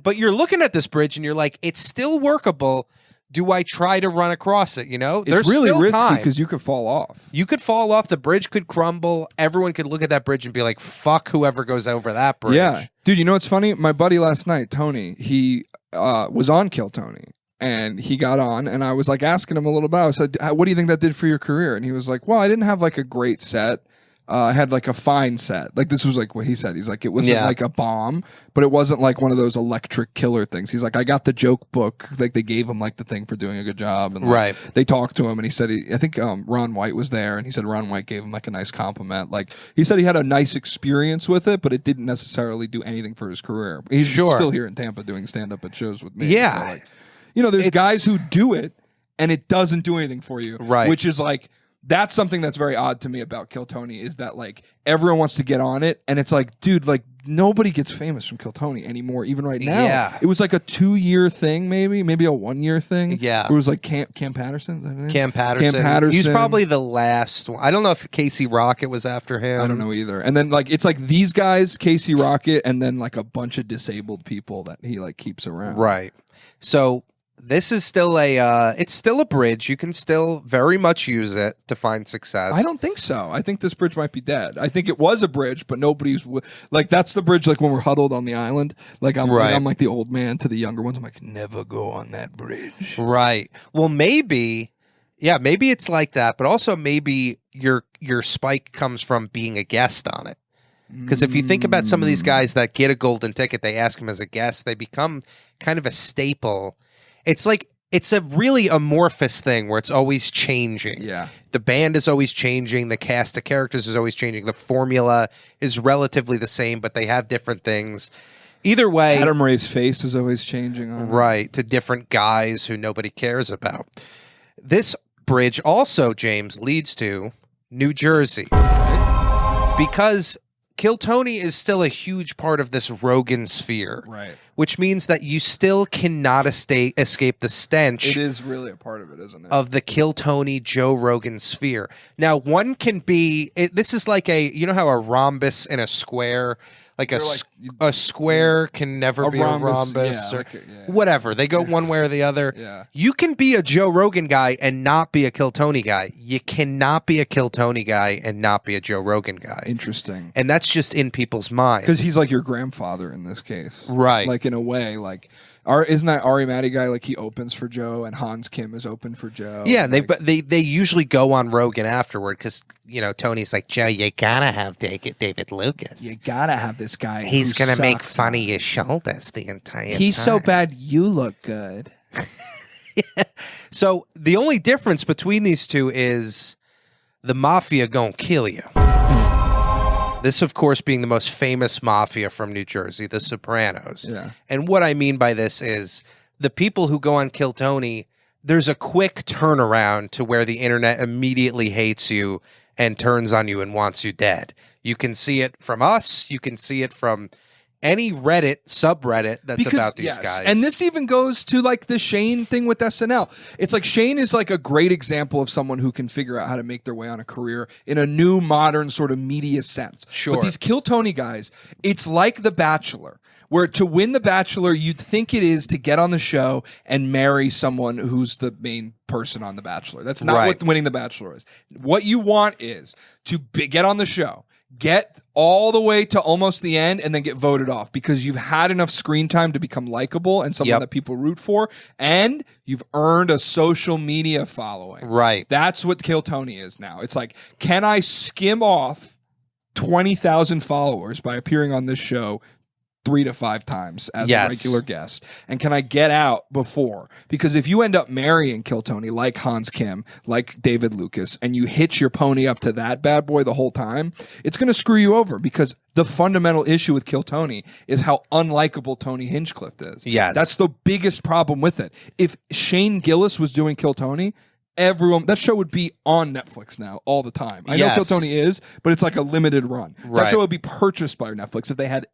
But you're looking at this bridge and you're like, it's still workable. Do I try to run across it? You know, It's there's really still risky time. because you could fall off. You could fall off. The bridge could crumble. Everyone could look at that bridge and be like, "Fuck whoever goes over that bridge." Yeah, dude. You know what's funny? My buddy last night, Tony, he was on Kill Tony, and he got on, and I was like asking him a little about. I said, "What do you think that did for your career?" And he was like, "Well, I didn't have like a great set. I had like a fine set. Like this was like what he said. He's like, it wasn't like a bomb, but it wasn't like one of those electric killer things. He's like, I got the joke book. Like they gave him like the thing for doing a good job, and like, Right. they talked to him, and he said, I think Ron White was there, and he said Ron White gave him like a nice compliment. Like he said he had a nice experience with it, but it didn't necessarily do anything for his career. He's Sure. still here in Tampa doing stand up at shows with me. Yeah. So, like, you know, there's It's- guys who do it, and it doesn't do anything for you, Right. Which is like. That's something that's very odd to me about Kill Tony is that like everyone wants to get on it, and it's like, dude, like nobody gets famous from Kill Tony anymore, even right now. Yeah. It was like a 2-year thing, maybe a 1-year thing. Yeah. It was like Cam Patterson. Is that his name? Cam Patterson. Cam Patterson. He's probably the last one. I don't know if Casey Rocket was after him. I don't know either. And then like it's like these guys, Casey Rocket, and then like a bunch of disabled people that he like keeps around. Right. So this is still it's still a bridge. You can still very much use it to find success. I don't think so. I think this bridge might be dead. I think it was a bridge, but nobody's like that's the bridge. Like when we're huddled on the island, like I'm like the old man to the younger ones. I'm like, never go on that bridge. Right. Well, maybe it's like that, but also maybe your spike comes from being a guest on it. Because if you think about some of these guys that get a golden ticket, they ask him as a guest, they become kind of a staple. It's like it's a really amorphous thing where it's always changing. Yeah. The band is always changing. The cast of characters is always changing. The formula is relatively the same, but they have different things. Either way, Adam Ray's face is always changing. On right, to different guys who nobody cares about. This bridge also, James, leads to New Jersey. Because Kill Tony is still a huge part of this Rogan sphere. Right. Which means that you still cannot escape the stench. It is really a part of it, isn't it? Of the Kill Tony Joe Rogan sphere. Now, one can be, this is like you know how a rhombus in a square, like a square can never be a rhombus or whatever. They go one way or the other. Yeah. You can be a Joe Rogan guy and not be a Kill Tony guy. You cannot be a Kill Tony guy and not be a Joe Rogan guy. Interesting. And that's just in people's minds. Because he's like your grandfather in this case. Right. Like in a way, like isn't that Ari Matty guy, like he opens for Joe and Hans Kim is open for Joe? Yeah, and like, they usually go on Rogan afterward because, you know, Tony's like, Joe, you gotta have David Lucas. You gotta have this guy. He's gonna make fun of your shoulders the entire time. He's so bad you look good. Yeah. So the only difference between these two is the mafia gonna kill you. This, of course, being the most famous mafia from New Jersey, the Sopranos. Yeah. And what I mean by this is the people who go on Kill Tony, there's a quick turnaround to where the internet immediately hates you and turns on you and wants you dead. You can see it from us. You can see it from any Reddit subreddit that's about these guys. And this even goes to like the Shane thing with SNL. It's like Shane is like a great example of someone who can figure out how to make their way on a career in a new modern sort of media sense. Sure. But these Kill Tony guys, it's like The Bachelor, where to win The Bachelor, you'd think it is to get on the show and marry someone who's the main person on The Bachelor. That's not what winning The Bachelor is. What you want is to get on the show, get all the way to almost the end, and then get voted off because you've had enough screen time to become likable and someone that people root for, and you've earned a social media following. Right. That's what Kill Tony is now. It's like, can I skim off 20,000 followers by appearing on this show 3 to 5 times as a regular guest? And can I get out before? Because if you end up marrying Kill Tony like Hans Kim, like David Lucas, and you hitch your pony up to that bad boy the whole time, it's going to screw you over because the fundamental issue with Kill Tony is how unlikable Tony Hinchcliffe is. Yes. That's the biggest problem with it. If Shane Gillis was doing Kill Tony, that show would be on Netflix now all the time. I know Kill Tony is, but it's like a limited run. Right. That show would be purchased by Netflix if they had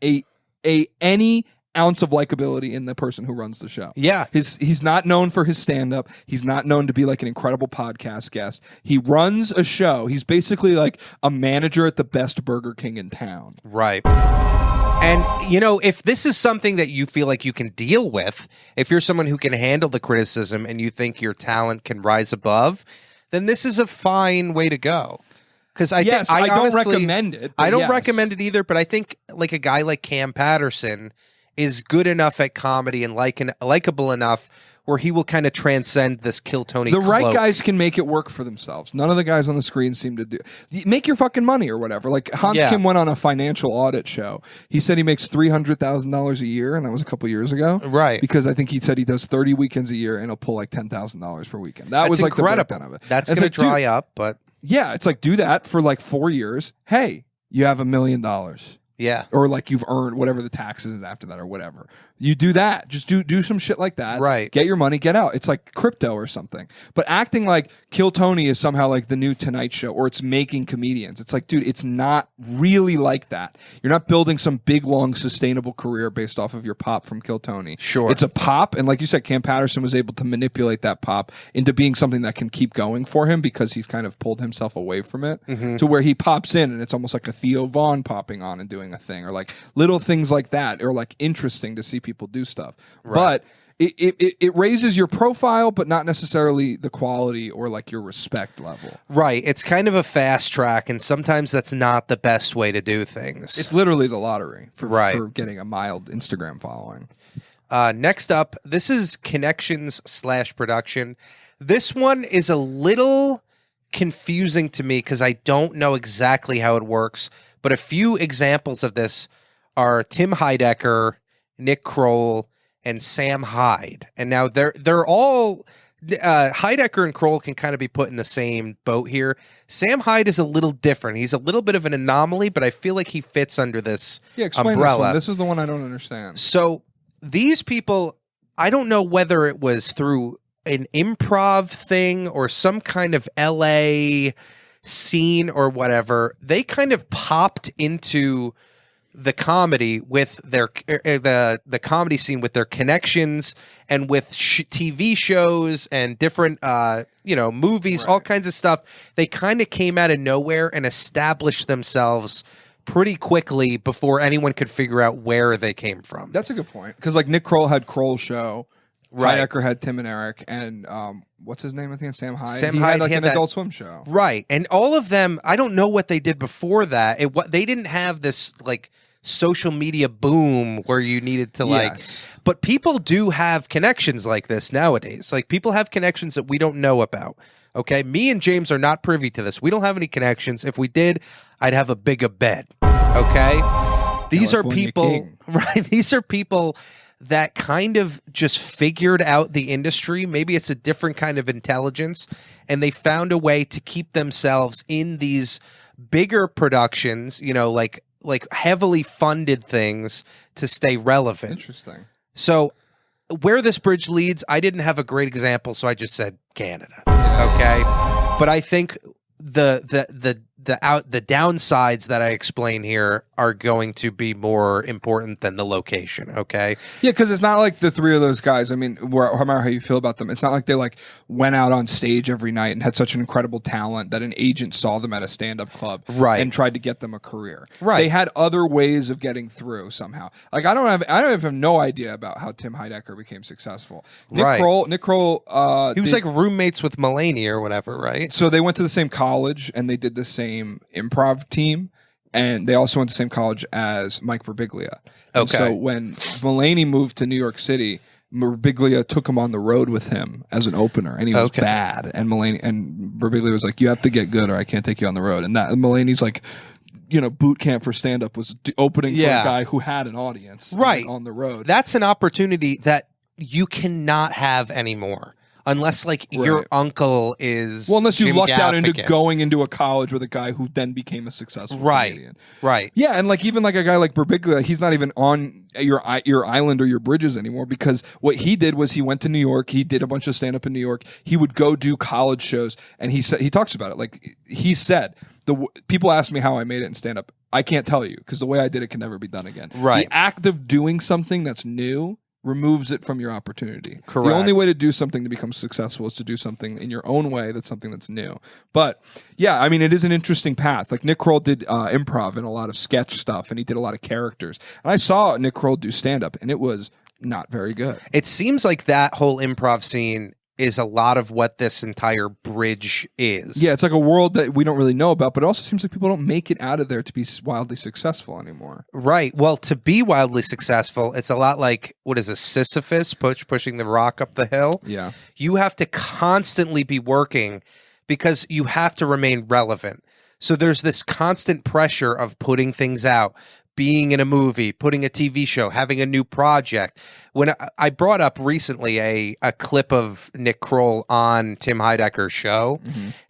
any ounce of likability in the person who runs the show. Yeah. He's not known for his stand-up. He's not known to be like an incredible podcast guest. He runs a show. He's basically like a manager at the best Burger King in town. Right. And, you know, if this is something that you feel like you can deal with, if you're someone who can handle the criticism and you think your talent can rise above, then this is a fine way to go. Because I don't recommend it. I don't recommend it either, but I think like a guy like Cam Patterson is good enough at comedy and likable enough where he will kind of transcend this Kill Tony The right cloak. guys can make it work for themselves. None of the guys on the screen seem to do. Make your fucking money or whatever. Like Hans Kim went on a financial audit show. He said he makes $300,000 a year, and that was a couple years ago. Right. Because I think he said he does 30 weekends a year, and he'll pull like $10,000 per weekend. That was like incredible. The breakdown of it. That's going to dry up, but yeah, it's like do that for like 4 years. Hey, you have $1 million. yeah. Or like you've earned whatever the taxes is after that or whatever. You do that. Just do some shit like that. Right. Get your money, get out. It's like crypto or something. But acting like Kill Tony is somehow like the new Tonight Show or it's making comedians. It's like, dude, it's not really like that. You're not building some big, long, sustainable career based off of your pop from Kill Tony. Sure. It's a pop. And like you said, Cam Patterson was able to manipulate that pop into being something that can keep going for him because he's kind of pulled himself away from it to where he pops in and it's almost like a Theo Vaughn popping on and doing a thing or like little things like that or like interesting to see people do stuff. But it raises your profile, but not necessarily the quality or like your respect level. Right. It's kind of a fast track, and sometimes that's not the best way to do things. It's literally the lottery for getting a mild Instagram following. Next up, this is connections/production. This one is a little confusing to me because I don't know exactly how it works, but a few examples of this are Tim Heidecker, Nick Kroll, and Sam Hyde. And now they're all Heidecker and Kroll can kind of be put in the same boat here. Sam Hyde is a little different. He's a little bit of an anomaly, but I feel like he fits under this Explain umbrella. This one. This is the one I don't understand. So these people, I don't know whether it was through an improv thing or some kind of LA scene or whatever. They kind of popped into the comedy with their the comedy scene with their connections and with TV shows and different movies, all kinds of stuff. They kind of came out of nowhere and established themselves pretty quickly before anyone could figure out where they came from. That's a good point, because like Nick Kroll had Kroll's show, Right. Heidecker had Tim and Eric, and what's his name? I think Sam Hyde. Sam he Hyde had like had an that- Adult Swim show. Right. And all of them, I don't know what they did before that. They didn't have this like social media boom where you needed to Yes. but people do have connections like this nowadays. Like people have connections that we don't know about. Okay. Me and James are not privy to this. We don't have any connections. If we did, I'd have a bigger bed. Okay. These are California people, king. right? These are people that kind of just figured out the industry. Maybe it's a different kind of intelligence, and they found a way to keep themselves in these bigger productions, like heavily funded things to stay relevant. Interesting. So where this bridge leads, I didn't have a great example, so I just said Canada. Okay. But I think the downsides that I explain here are going to be more important than the location. Okay. Yeah, because it's not like the three of those guys. I mean, no matter how you feel about them, it's not like they like went out on stage every night and had such an incredible talent that an agent saw them at a stand-up club, Right. and tried to get them a career. Right. They had other ways of getting through somehow. Like I have no idea about how Tim Heidecker became successful. Right. Nick Kroll. He was like roommates with Mulaney or whatever, right? So they went to the same college and they did the same improv team, and they also went to the same college as Mike Birbiglia. And Okay. so when Mulaney moved to New York City, Birbiglia took him on the road with him as an opener, and he was Okay. bad. And Birbiglia was like, "You have to get good, or I can't take you on the road." And Mulaney's like, boot camp for stand up was opening for Yeah. a guy who had an audience, Right. on the road. That's an opportunity that you cannot have anymore. Unless like your Right. uncle is unless you Jim lucked out into Gaffigan. going into a college with a guy who then became a successful Right. comedian. Right. Yeah, and like even like a guy like Birbiglia, he's not even on your island or your bridges anymore, because what he did was he went to New York. He did a bunch of stand up in New York. He would go do college shows, and he talks about it. Like he said, people ask me how I made it in stand up. I can't tell you, because the way I did it can never be done again. Right. The act of doing something that's new removes it from your opportunity. Correct. The only way to do something to become successful is to do something in your own way that's something that's new. But yeah, I mean, it is an interesting path. Like Nick Kroll did improv and a lot of sketch stuff, and he did a lot of characters. And I saw Nick Kroll do stand-up, and it was not very good. It seems like that whole improv scene is a lot of what this entire bridge is. Yeah, it's like a world that we don't really know about, but it also seems like people don't make it out of there to be wildly successful anymore. Right. Well, to be wildly successful, it's a lot like, what is a Sisyphus pushing the rock up the hill? Yeah. You have to constantly be working because you have to remain relevant. So there's this constant pressure of putting things out, being in a movie, putting a TV show, having a new project. When I brought up recently a clip of Nick Kroll on Tim Heidecker's show,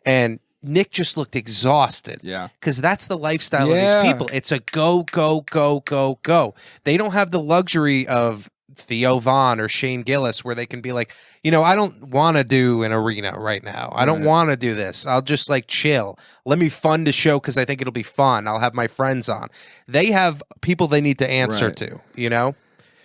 and Nick just looked exhausted. Yeah. Because that's the lifestyle Yeah. of these people. It's a go, go, go, go, go. They don't have the luxury of Theo Vaughn or Shane Gillis where they can be like, I don't want to do an arena right now. I don't want to do this. I'll just like chill. Let me fund a show because I think it'll be fun. I'll have my friends on. They have people they need to answer to,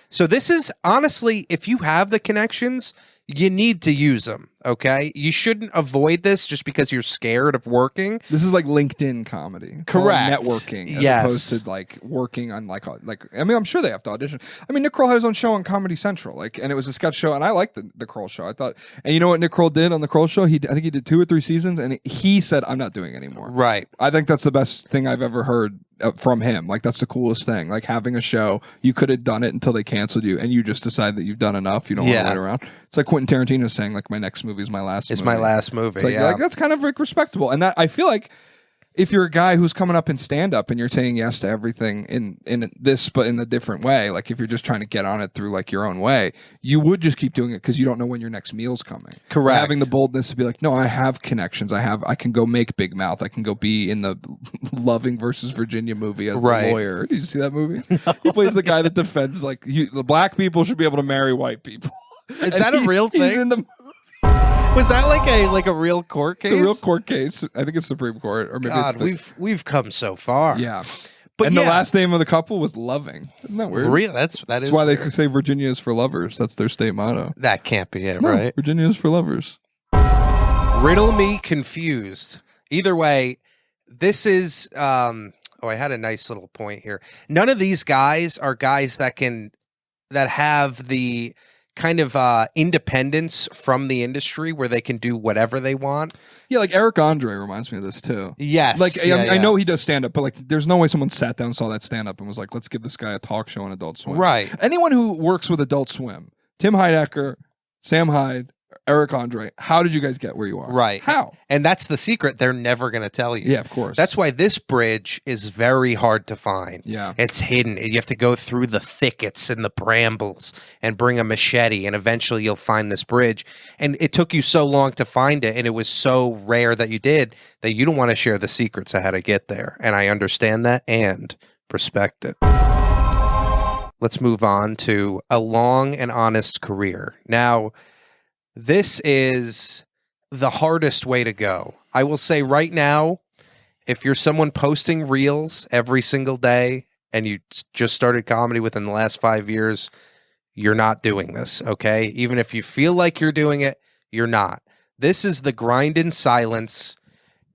So this is honestly, if you have the connections, you need to use them. Okay. You shouldn't avoid this just because you're scared of working. This is like LinkedIn comedy. Correct. Networking as Yes. opposed to like working on like I mean, I'm sure they have to audition. I mean, Nick Kroll had his own show on Comedy Central, and it was a sketch show, and I liked the Kroll show. I thought, and you know what Nick Kroll did on the Kroll show? I think he did 2 or 3 seasons, and he said, "I'm not doing it anymore." Right. I think that's the best thing I've ever heard from him. Like that's the coolest thing. Like having a show, you could have done it until they canceled you, and you just decide that you've done enough. You don't want to wait around. It's like Quentin Tarantino saying, like, my next movie is my last. It's movie. my last movie. It's like, yeah. like, that's kind of like respectable, and that I feel like if you're a guy who's coming up in stand up and you're saying yes to everything in this, but in a different way, like if you're just trying to get on it through like your own way, you would just keep doing it because you don't know when your next meal's coming. Correct. Having the boldness to be like, no, I have connections. I can go make Big Mouth. I can go be in the Loving versus Virginia movie as the lawyer. Did you see that movie? No. He plays the guy that defends like the black people should be able to marry white people. Is that a real thing? He's in the Was that like a real court case? It's a real court case. I think it's Supreme Court, or maybe God, we've come so far. Yeah, but and the last name of the couple was Loving. Isn't that weird? Real. That's why weird. they say Virginia is for lovers. That's their state motto. That can't be it, No, right? Virginia is for lovers. Riddle me confused. Either way, this is. I had a nice little point here. None of these guys are guys that have the kind of independence from the industry where they can do whatever they want. Yeah, like Eric Andre reminds me of this too. Yes. Like yeah, I know he does stand up, but like there's no way someone sat down, saw that stand up and was like, let's give this guy a talk show on Adult Swim. Right. Anyone who works with Adult Swim, Tim Heidecker, Sam Hyde, Eric Andre, how did you guys get where you are? Right. How? And that's the secret. They're never going to tell you. Yeah, of course. That's why this bridge is very hard to find. Yeah. It's hidden. You have to go through the thickets and the brambles and bring a machete, and eventually you'll find this bridge. And it took you so long to find it, and it was so rare that you did, that you don't want to share the secrets of how to get there. And I understand that and respect it. Let's move on to a long and honest career. Now, this is the hardest way to go. I will say right now, if you're someone posting reels every single day and you just started comedy within the last 5 years, you're not doing this, okay? Even if you feel like you're doing it, you're not. This is the grind in silence,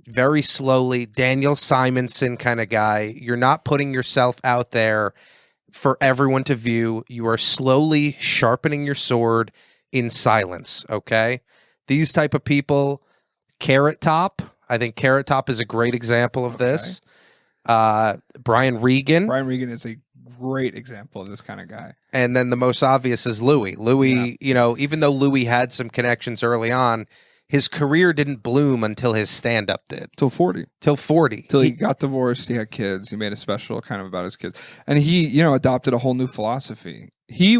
very slowly, Daniel Simonson kind of guy. You're not putting yourself out there for everyone to view. You are slowly sharpening your sword in silence, okay? These type of people, Carrot Top. I think Carrot Top is a great example of this. Brian Regan. Brian Regan is a great example of this kind of guy. And then the most obvious is Louis. Louis, you know, even though Louis had some connections early on, his career didn't bloom until his stand-up did. Till 40. Till 40. Till he got divorced, he had kids, he made a special kind of about his kids. And he, you know, adopted a whole new philosophy. Louis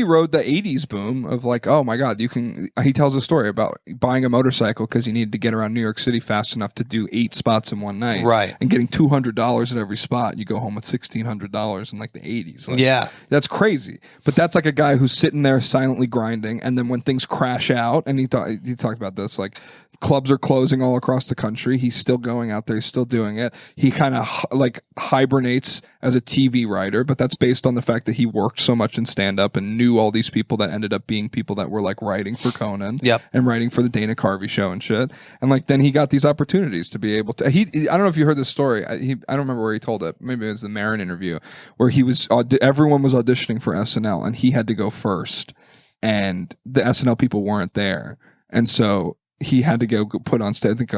rode the 80s boom of like, oh my God, he tells a story about buying a motorcycle because he needed to get around New York City fast enough to do 8 spots in one night. Right. And getting $200 at every spot. You go home with $1,600 in like the 80s. Like, yeah. That's crazy. But that's like a guy who's sitting there silently grinding. And then when things crash out, and he talked about this, like clubs are closing all across the country. He's still going out there. He's still doing it. He kind of like hibernates as a TV writer, but that's based on the fact that he worked so much in stand-up and knew all these people that ended up being people that were like writing for Conan and writing for the Dana Carvey show and shit. And like then he got these opportunities to be able to. I don't know if you heard this story. I don't remember where he told it. Maybe it was the Marin interview where he was. Everyone was auditioning for SNL and he had to go first, and the SNL people weren't there, and so he had to go put on stage. I think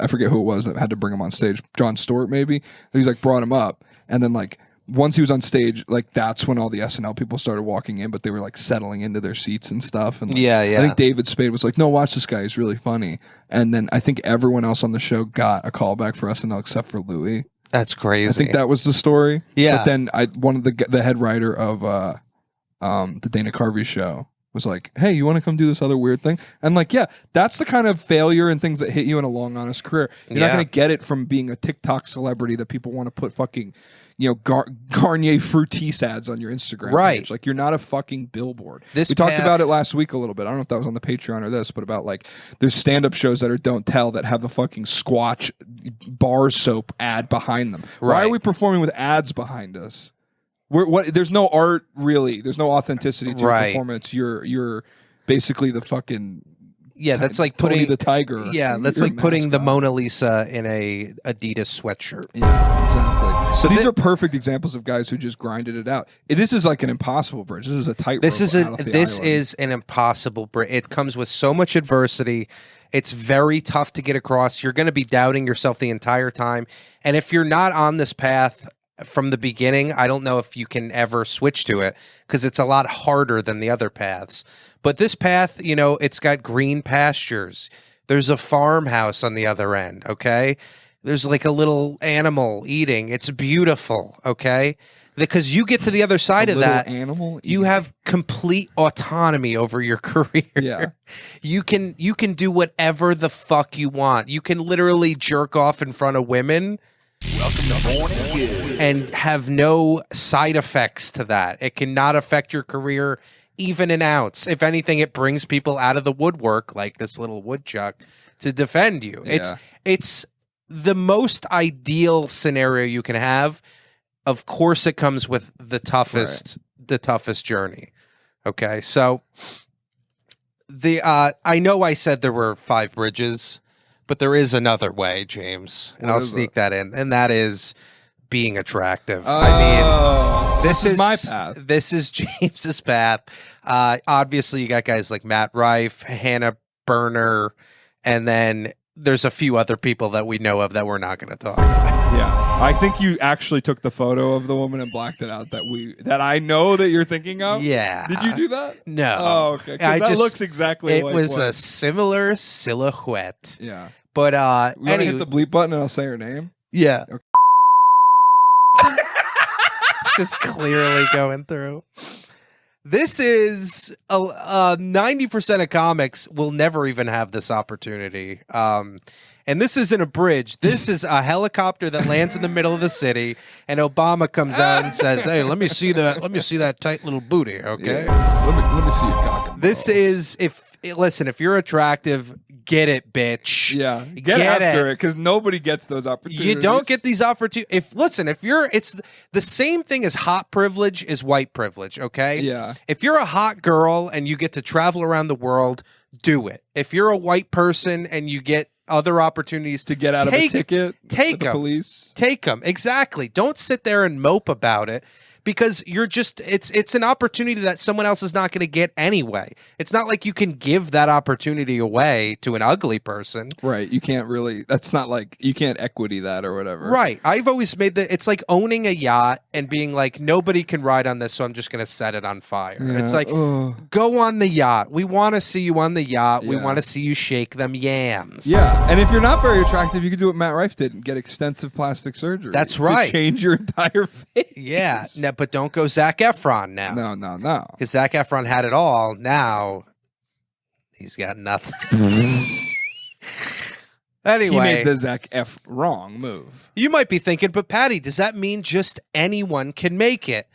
I forget who it was that had to bring him on stage. Jon Stewart maybe. He's like brought him up, and then like once he was on stage, like that's when all the SNL people started walking in, but they were like settling into their seats and stuff. And like, I think David Spade was like, "No, watch this guy. He's really funny." And then I think everyone else on the show got a callback for SNL except for Louis. That's crazy. I think that was the story. Yeah. But then one of the head writer of the Dana Carvey show was like, "Hey, you want to come do this other weird thing?" And like, yeah, that's the kind of failure and things that hit you in a long, honest career. You're not going to get it from being a TikTok celebrity that people want to put fucking, you know, Garnier Fructis ads on your Instagram page. Like, you're not a fucking billboard. We talked about it last week a little bit. I don't know if that was on the Patreon or this, but about like there's stand-up shows that are Don't Tell that have the fucking Squatch bar soap ad behind them. Why are we performing with ads behind us? There's no art really. There's no authenticity to your performance. You're basically the fucking that's like putting Tony the Tiger. Yeah, that's like putting the Mona Lisa in a Adidas sweatshirt. Yeah, exactly. So these are perfect examples of guys who just grinded it out. This is like an impossible bridge. This is a tightrope. This is an impossible bridge. It comes with so much adversity. It's very tough to get across. You're going to be doubting yourself the entire time, and if you're not on this path from the beginning, I don't know if you can ever switch to it because it's a lot harder than the other paths. But this path, you know, it's got green pastures. There's a farmhouse on the other end, okay? There's like a little animal eating. It's beautiful, okay? Because you get to the other side of that, animal you have complete autonomy over your career. Yeah. You can do whatever the fuck you want. You can literally jerk off in front of women and have no side effects to that. It cannot affect your career even an ounce. If anything, it brings people out of the woodwork, like this little woodchuck, to defend you. Yeah. It's the most ideal scenario you can have. Of course, it comes with the toughest journey. Okay, so I know I said there were 5 bridges, but there is another way, James, and I'll sneak that in, and that is being attractive. I mean, this is my path. This is James's path. Obviously, you got guys like Matt Rife, Hannah Berner, and then there's a few other people that we know of that we're not going to talk about. Yeah, I think you actually took the photo of the woman and blacked it out that I know that you're thinking of. Yeah. Did you do that? No. Oh, okay. 'Cause that looks exactly it like was what... a similar silhouette. Yeah. But You want to anyway, hit the bleep button and I'll say her name? yeah. Okay. Just clearly going through. This is 90% of comics will never even have this opportunity. And this isn't a bridge. This is a helicopter that lands in the middle of the city, and Obama comes out and says, "Hey, let me see that tight little booty." Okay. Yeah. Let me see your cock and This balls. is if you're attractive, get it, bitch. Yeah, get after it because nobody gets those opportunities. You don't get these opportunities. It's the same thing as hot privilege is white privilege. Okay. Yeah. If you're a hot girl and you get to travel around the world, do it. If you're a white person and you get other opportunities to get out of a ticket, take the them. Police. Take them. Exactly. Don't sit there and mope about it. Because you're just, it's an opportunity that someone else is not going to get anyway. It's not like you can give that opportunity away to an ugly person. Right. You can't really, that's not like, you can't equity that or whatever. Right. I've always made it's like owning a yacht and being like, nobody can ride on this, so I'm just going to set it on fire. Yeah. It's like, go on the yacht. We want to see you on the yacht. We Yeah. want to see you shake them yams. Yeah. And if you're not very attractive, you can do what Matt Rife did and get extensive plastic surgery. That's to right. change your entire face. Yeah. But don't go Zac Efron now. No. Because Zac Efron had it all. Now he's got nothing. Anyway, He made the Zac F wrong move. you might be thinking, but Paddy, does that mean just anyone can make it?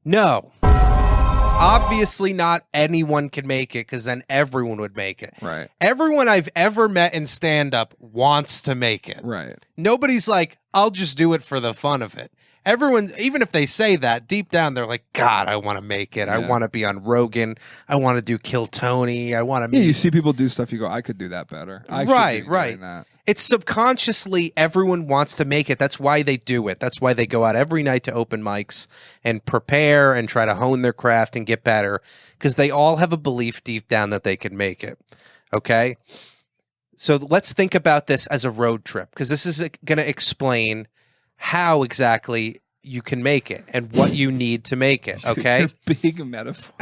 No. Obviously not anyone can make it, because then everyone would make it. Right. Everyone I've ever met in stand-up wants to make it. Right. Nobody's like, I'll just do it for the fun of it. Everyone, even if they say that, deep down they're like, God, I want to make it. I Yeah. want to be on Rogan. I want to do Kill Tony. I want to Yeah, meet. you see people do stuff, you go, I could do that better. I should Right, be right. doing that. It's subconsciously everyone wants to make it. That's why they do it. That's why they go out every night to open mics and prepare and try to hone their craft and get better, because they all have a belief deep down that they can make it. Okay? So let's think about this as a road trip, because this is going to explain how exactly you can make it and what you need to make it. Okay? Big metaphor.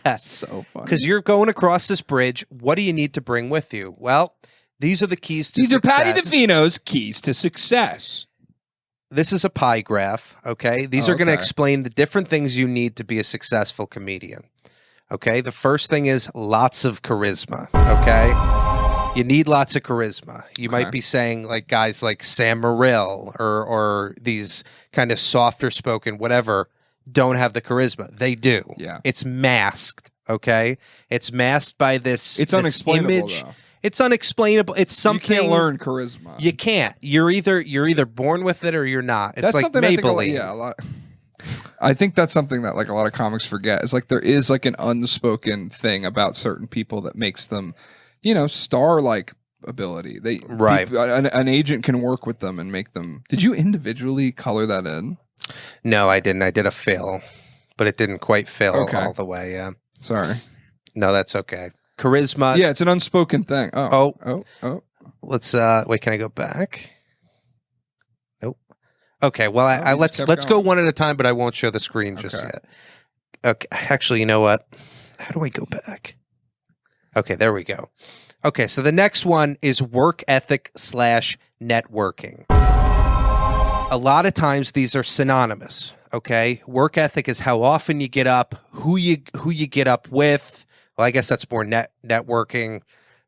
Yeah. So funny. Because you're going across this bridge. What do you need to bring with you? Well, these are the keys to These success. are Paddy DeFino's keys to success. This is a pie graph, okay? These are going to Okay. explain the different things you need to be a successful comedian. Okay? The first thing is lots of charisma, okay? You need lots of charisma. You might be saying like guys like Sam Morril or these kind of softer spoken whatever don't have the charisma. They do. Yeah. It's masked, okay? It's masked by this It's this unexplainable, image. though. It's unexplainable. It's something You can't learn charisma. You can't. You're either born with it or you're not. It's That's like something I think Maybelline. a lot. I think that's something that like a lot of comics forget. It's like there is like an unspoken thing about certain people that makes them, star-like ability. Right. An agent can work with them and make them. Did you individually color that in? No, I didn't. I did a fill, but it didn't quite fill Okay. all the way. Yeah. Sorry. No, that's okay. Charisma. Yeah, it's an unspoken thing. Oh. Let's wait, can I go back? Nope. Okay, well Oh, you let's just let's kept go going. one at a time, but I won't show the screen just Okay. yet. Okay, actually, you know what? How do I go back? Okay, there we go. Okay, so the next one is work ethic / networking. A lot of times these are synonymous, okay? Work ethic is how often you get up, who you get up with. Well, I guess that's more networking,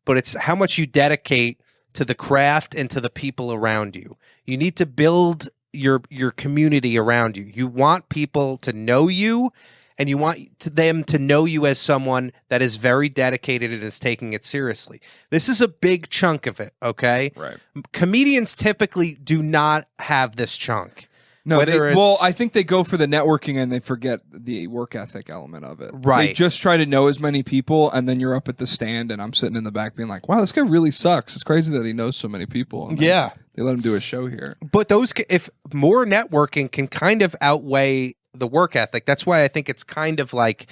but it's how much you dedicate to the craft and to the people around you. You need to build your community around you. You want people to know you, and you want them to know you as someone that is very dedicated and is taking it seriously. This is a big chunk of it, okay? Right. Comedians typically do not have this chunk. No, Whether well, it's- I think they go for the networking and they forget the work ethic element of it. Right. They just try to know as many people, and then you're up at the stand, and I'm sitting in the back being like, wow, this guy really sucks. It's crazy that he knows so many people. And then Yeah. They let him do a show here. But if more networking can kind of outweigh the work ethic, that's why I think it's kind of like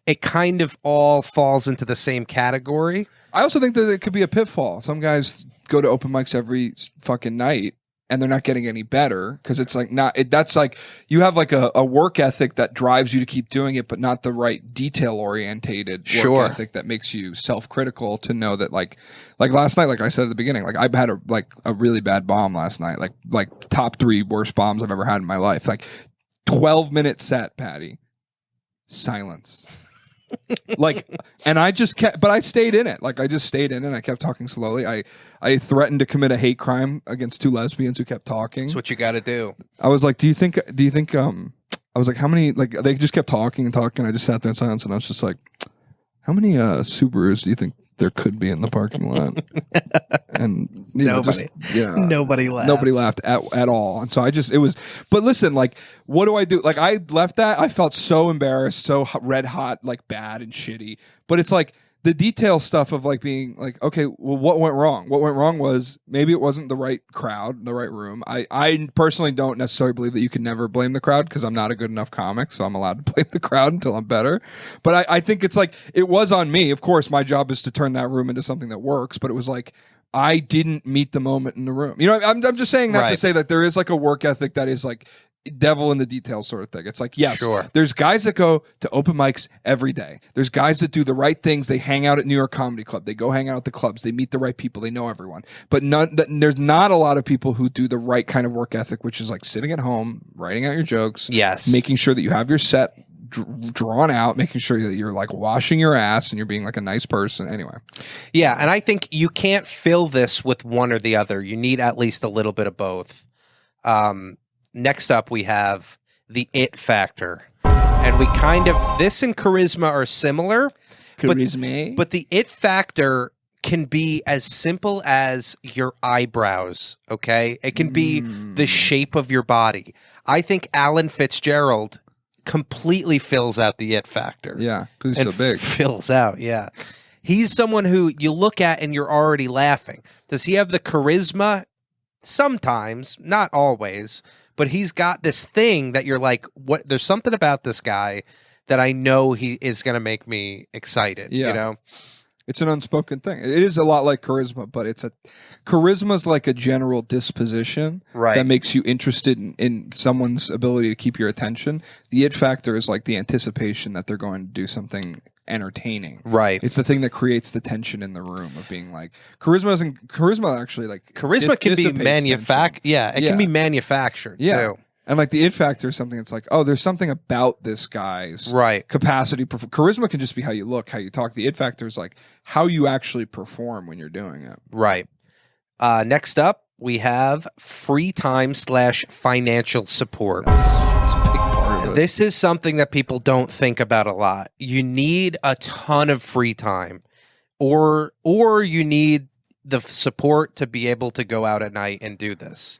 it kind of all falls into the same category. I also think that it could be a pitfall. Some guys go to open mics every fucking night, and they're not getting any better because it's like that's like you have like a work ethic that drives you to keep doing it, but not the right detail orientated work ethic that makes you self-critical to know that like last night, like I said at the beginning, like I had a really bad bomb last night, like top 3 worst bombs I've ever had in my life. Like 12-minute set, Paddy. Silence. And I just kept, but I stayed in it. Like I just stayed in it. I kept talking slowly. I threatened to commit a hate crime against 2 lesbians who kept talking. That's what you got to do. I was like, do you think, I was like, how many, like they just kept talking and talking. I just sat there in silence and I was just like, how many Subarus do you think there could be in the parking lot? And Nobody. Nobody laughed. Nobody laughed at all. And so but listen, like, what do I do? Like, I left that. I felt so embarrassed, so red hot, like bad and shitty. But it's like the detail stuff of like being like, okay, well, what went wrong? What went wrong was maybe it wasn't the right crowd, the right room. I personally don't necessarily believe that you can never blame the crowd because I'm not a good enough comic, so I'm allowed to blame the crowd until I'm better. But I think it's like, it was on me. Of course, my job is to turn that room into something that works, but it was like, I didn't meet the moment in the room. You know, I'm just saying that to say that there is like a work ethic that is like devil in the details sort of thing. It's like, yes, there's guys that go to open mics every day. There's guys that do the right things. They hang out at New York Comedy Club. They go hang out at the clubs. They meet the right people. They know everyone. But there's not a lot of people who do the right kind of work ethic, which is like sitting at home, writing out your jokes. Yes. Making sure that you have your set drawn out, making sure that you're like washing your ass and you're being like a nice person. Anyway. Yeah, and I think you can't fill this with one or the other. You need at least a little bit of both. Next up, we have the it factor. And we kind of, this and charisma are similar. Charisma. But the it factor can be as simple as your eyebrows, okay? It can be the shape of your body. I think Alan Fitzgerald completely fills out the it factor. Yeah, because he's so big. Fills out, yeah. He's someone who you look at and you're already laughing. Does he have the charisma? Sometimes, not always, but he's got this thing that you're like, what? There's something about this guy that I know he is going to make me excited, you know? It's an unspoken thing. It is a lot like charisma, but charisma's like a general disposition that makes you interested in someone's ability to keep your attention. The it factor is like the anticipation that they're going to do something entertaining. Right. It's the thing that creates the tension in the room of being like charisma actually like charisma can be manufactured. Yeah, it can be manufactured too. And like the it factor is something that's like, oh, there's something about this guy's capacity. Charisma can just be how you look, how you talk. The it factor is like how you actually perform when you're doing it. Right. Next up, we have free time / financial support. That's a big part of it. This is something that people don't think about a lot. You need a ton of free time, or you need the support to be able to go out at night and do this.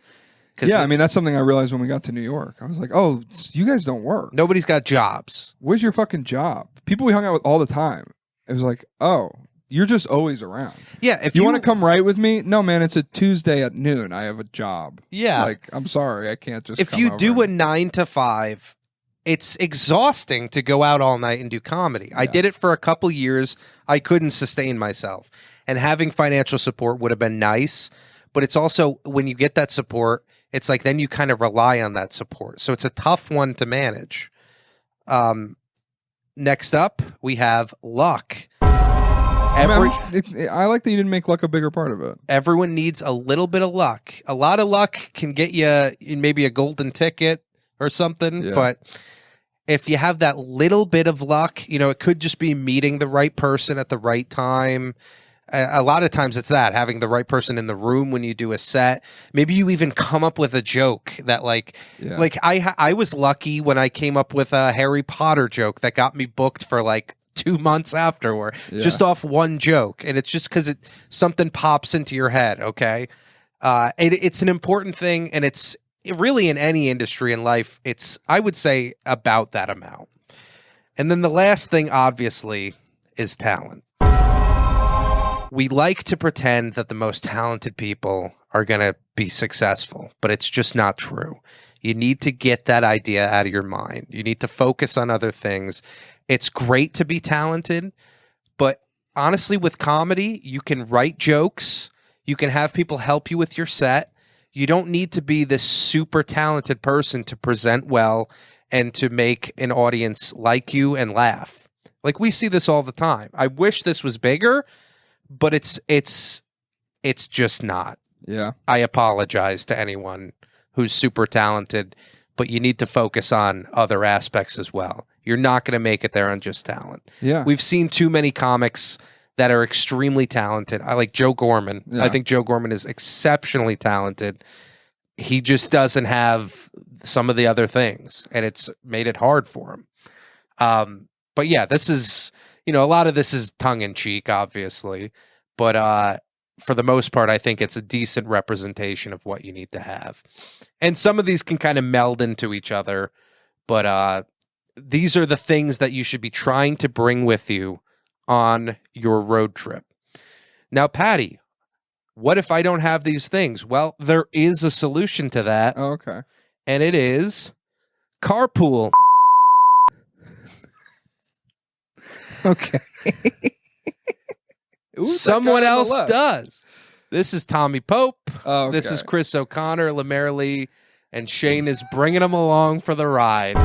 Yeah, I mean, that's something I realized when we got to New York. I was like, oh, you guys don't work. Nobody's got jobs. Where's your fucking job? People we hung out with all the time. It was like, oh, you're just always around. Yeah. If you want to come write with me? No, man, it's a Tuesday at noon. I have a job. Yeah. Like, I'm sorry. I can't just If you do a 9 to 5, it's exhausting to go out all night and do comedy. I did it for a couple years. I couldn't sustain myself. And having financial support would have been nice. But it's also, when you get that support, it's like then you kind of rely on that support. So it's a tough one to manage. Next up, we have luck. I like that you didn't make luck a bigger part of it. Everyone needs a little bit of luck. A lot of luck can get you maybe a golden ticket or something, Yeah. but if you have that little bit of luck, it could just be meeting the right person at the right time. A lot of times it's that, having the right person in the room when you do a set. Maybe you even come up with a joke that I was lucky when I came up with a Harry Potter joke that got me booked for 2 months afterward, just off one joke. And it's just because something pops into your head. Okay. It's an important thing. And it's really in any industry in life. I would say about that amount. And then the last thing obviously is talent. We like to pretend that the most talented people are going to be successful, but it's just not true. You need to get that idea out of your mind. You need to focus on other things. It's great to be talented, but honestly, with comedy, you can write jokes. You can have people help you with your set. You don't need to be this super talented person to present well and to make an audience like you and laugh. We see this all the time. I wish this was bigger, but it's just not. Yeah. I apologize to anyone who's super talented, but you need to focus on other aspects as well. You're not going to make it there on just talent. Yeah. We've seen too many comics that are extremely talented. I like Joe Gorman. Yeah. I think Joe Gorman is exceptionally talented. He just doesn't have some of the other things, and it's made it hard for him. But yeah, this is, a lot of this is tongue in cheek, obviously, but for the most part, I think it's a decent representation of what you need to have. And some of these can kind of meld into each other, but these are the things that you should be trying to bring with you on your road trip. Now, Paddy, what if I don't have these things? Well, there is a solution to that. Oh, okay. And it is carpool. Okay. Who's that Someone guy on the else left? does. This is Tommy Pope. Oh, This okay. is Chris O'Connor, Lamerly, and Shane is bringing them along for the ride.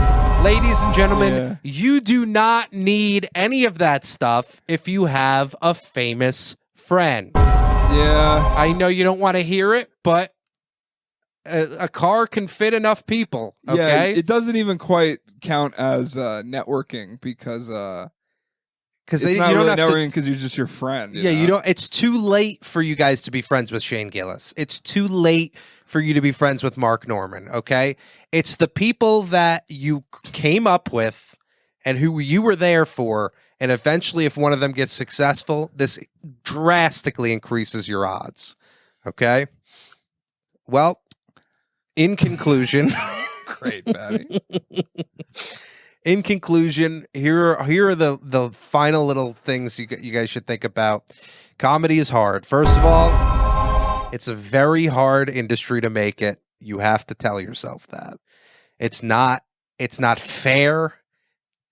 Ladies and gentlemen, Yeah. you do not need any of that stuff if you have a famous friend. Yeah. I know you don't want to hear it, but a car can fit enough people. Yeah, Okay, it doesn't even quite count as networking because because it's you not don't really have to. networking because you're just your friend. Yeah, you don't. It's too late for you guys to be friends with Shane Gillis. It's too late for you to be friends with Mark Norman. Okay, it's the people that you came up with and who you were there for. And eventually, if one of them gets successful, this drastically increases your odds. Okay. Well, in conclusion, Great, Paddy. in conclusion, here are the final little things you guys should think about. Comedy is hard. First of all, it's a very hard industry to make it. You have to tell yourself that. It's not fair.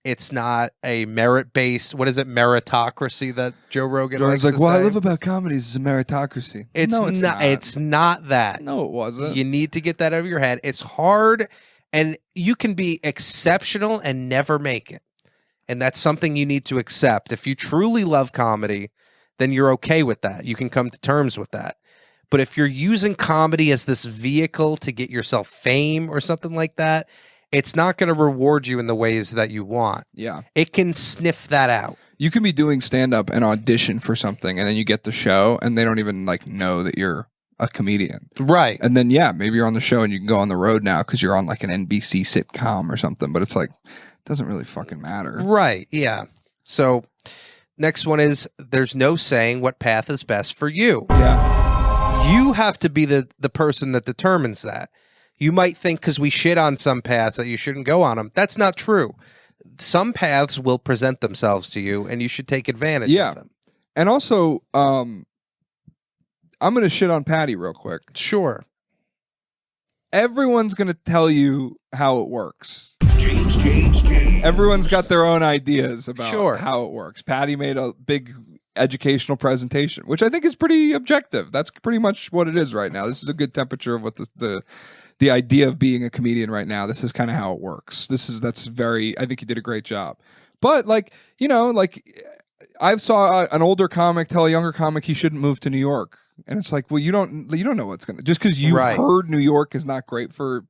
It's not a merit-based, what is it, meritocracy that Joe Rogan Jordan's likes like, to what I say? love about comedies is a meritocracy. It's No, not. It's not that. No, it wasn't. You need to get that out of your head. It's hard, and you can be exceptional and never make it. And that's something you need to accept. If you truly love comedy, then you're okay with that. You can come to terms with that. But if you're using comedy as this vehicle to get yourself fame or something like that, it's not going to reward you in the ways that you want. Yeah. It can sniff that out. You can be doing stand-up and audition for something, and then you get the show, and they don't even know that you're a comedian. Right. And then, maybe you're on the show, and you can go on the road now because you're on an NBC sitcom or something. But it's it doesn't really fucking matter. Right. Yeah. So next one is there's no saying what path is best for you. Yeah. You have to be the person that determines that. You might think because we shit on some paths that you shouldn't go on them. That's not true. Some paths will present themselves to you, and you should take advantage of them. And also, I'm going to shit on Paddy real quick. Sure. Everyone's going to tell you how it works. Everyone's got their own ideas about how it works. Paddy made a big educational presentation, which I think is pretty objective. That's pretty much what it is right now. This is a good temperature of what the idea of being a comedian right now. This is kind of how it works. I think you did a great job. But I saw an older comic tell a younger comic he shouldn't move to New York, and it's like, well, you don't know what's gonna, just because you heard New York is not great for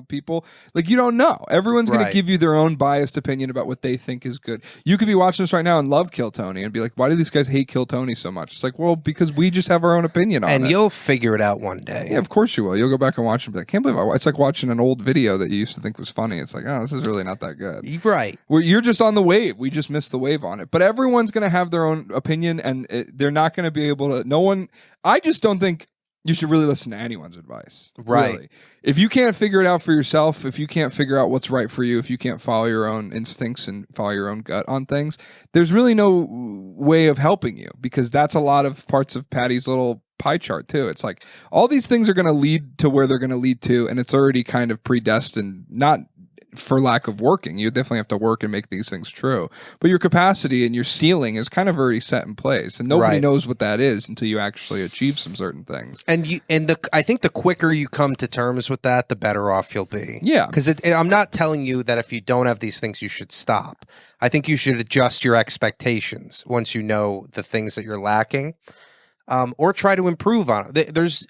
people, like, you don't know. Everyone's going to give you their own biased opinion about what they think is good. You could be watching this right now and love Kill Tony and be like, why do these guys hate Kill Tony so much? It's like, well, because we just have our own opinion on it. And you'll figure it out one day. Yeah, of course you will. You'll go back and watch and be like, can't believe it's like watching an old video that you used to think was funny. It's like, oh, this is really not that good. Right. You're just on the wave. We just missed the wave on it. But everyone's going to have their own opinion, and they're not going to be able to, I just don't think you should really listen to anyone's advice. Right. Really. If you can't figure it out for yourself, if you can't figure out what's right for you, if you can't follow your own instincts and follow your own gut on things, there's really no way of helping you, because that's a lot of parts of Paddy's little pie chart too. It's like all these things are going to lead to where they're going to lead to, and it's already kind of predestined, not for lack of working. You definitely have to work and make these things true, but your capacity and your ceiling is kind of already set in place, and nobody knows what that is until you actually achieve some certain things. I think the quicker you come to terms with that, the better off you'll be. Yeah, because I'm not telling you that if you don't have these things you should stop. I think you should adjust your expectations once you know the things that you're lacking, or try to improve on it.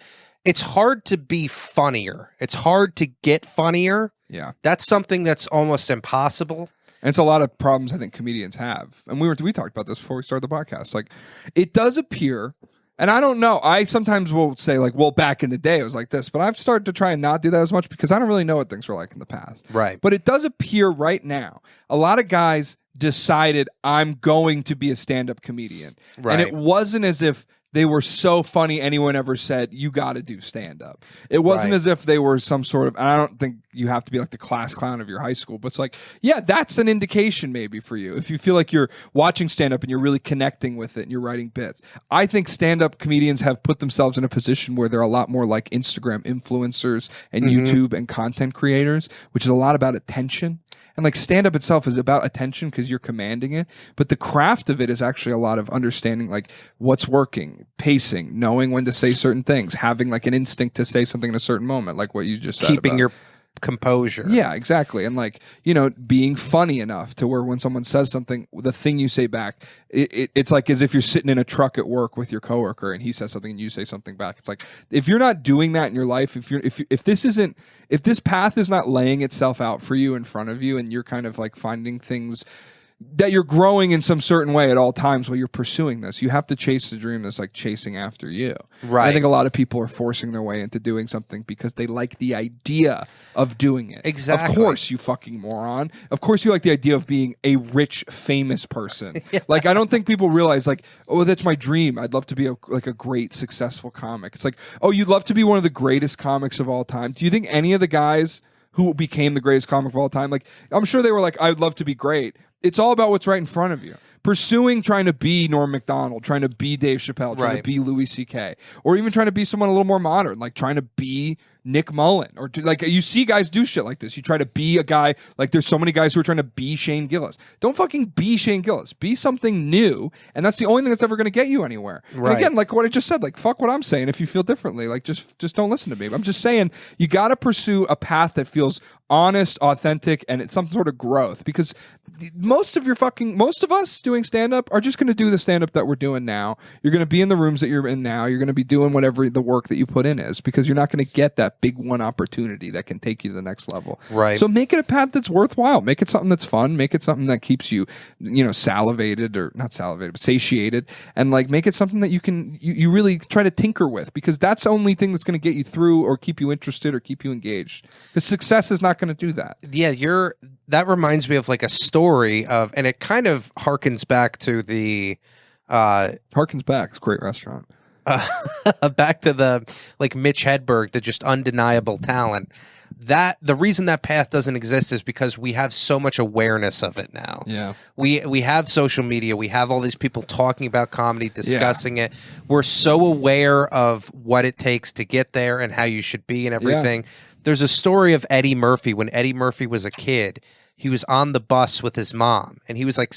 It's hard to be funnier. It's hard to get funnier. Yeah. That's something that's almost impossible. And it's a lot of problems I think comedians have. And we talked about this before we started the podcast. Like, it does appear, and I don't know, I sometimes will say like, well, back in the day it was like this, but I've started to try and not do that as much because I don't really know what things were like in the past. Right. But it does appear right now, a lot of guys decided I'm going to be a stand-up comedian. Right. And it wasn't as if they were so funny anyone ever said, you got to do stand-up. It wasn't as if they were some sort of, and I don't think you have to be like the class clown of your high school, but it's like, yeah, that's an indication maybe for you. If you feel like you're watching stand-up and you're really connecting with it and you're writing bits. I think stand-up comedians have put themselves in a position where they're a lot more like Instagram influencers and YouTube and content creators, which is a lot about attention. And like stand-up itself is about attention because you're commanding it. But the craft of it is actually a lot of understanding like what's working, pacing, knowing when to say certain things, having like an instinct to say something in a certain moment, like what you just said. Keeping your composure. Yeah, exactly. And like, being funny enough to where when someone says something, the thing you say back, it's like as if you're sitting in a truck at work with your coworker and he says something and you say something back. It's like, if you're not doing that in your life, if this path is not laying itself out for you in front of you and you're kind of like finding things that you're growing in some certain way at all times while you're pursuing this, you have to chase the dream that's like chasing after you. Right. I think a lot of people are forcing their way into doing something because they like the idea of doing it. Exactly. Of course, you fucking moron. Of course you like the idea of being a rich, famous person. Yeah. Like, I don't think people realize like, oh, that's my dream. I'd love to be a great, successful comic. It's like, oh, you'd love to be one of the greatest comics of all time. Do you think any of the guys who became the greatest comic of all time, like, I'm sure they were like, I'd love to be great. It's all about what's right in front of you. Pursuing trying to be Norm Macdonald, trying to be Dave Chappelle, trying to be Louis C.K., or even trying to be someone a little more modern, like trying to be Nick Mullen, or like you see guys do shit like this. You try to be a guy, like there's so many guys who are trying to be Shane Gillis. Don't fucking be Shane Gillis. Be something new, and that's the only thing that's ever going to get you anywhere. Right. And again, like what I just said, like fuck what I'm saying. If you feel differently, like just don't listen to me. I'm just saying you got to pursue a path that feels honest, authentic, and it's some sort of growth, because most of us doing stand-up are just going to do the stand-up that we're doing now. You're going to be in the rooms that you're in now. You're going to be doing whatever the work that you put in is, because you're not going to get that big one opportunity that can take you to the next level. Right. So make it a path that's worthwhile. Make it something that's fun. Make it something that keeps you, salivated, or not salivated, but satiated. And like make it something that you really try to tinker with, because that's the only thing that's going to get you through or keep you interested or keep you engaged. Because success is not going to do that. Yeah, that reminds me of like a story of, and it kind of harkens back to the Harkens Back. It's a great restaurant. Back to the like Mitch Hedberg, the just undeniable talent. That the reason that path doesn't exist is because we have so much awareness of it now. Yeah, we have social media. We have all these people talking about comedy, discussing it. We're so aware of what it takes to get there and how you should be and everything. Yeah. There's a story of Eddie Murphy. When Eddie Murphy was a kid, he was on the bus with his mom, and he was like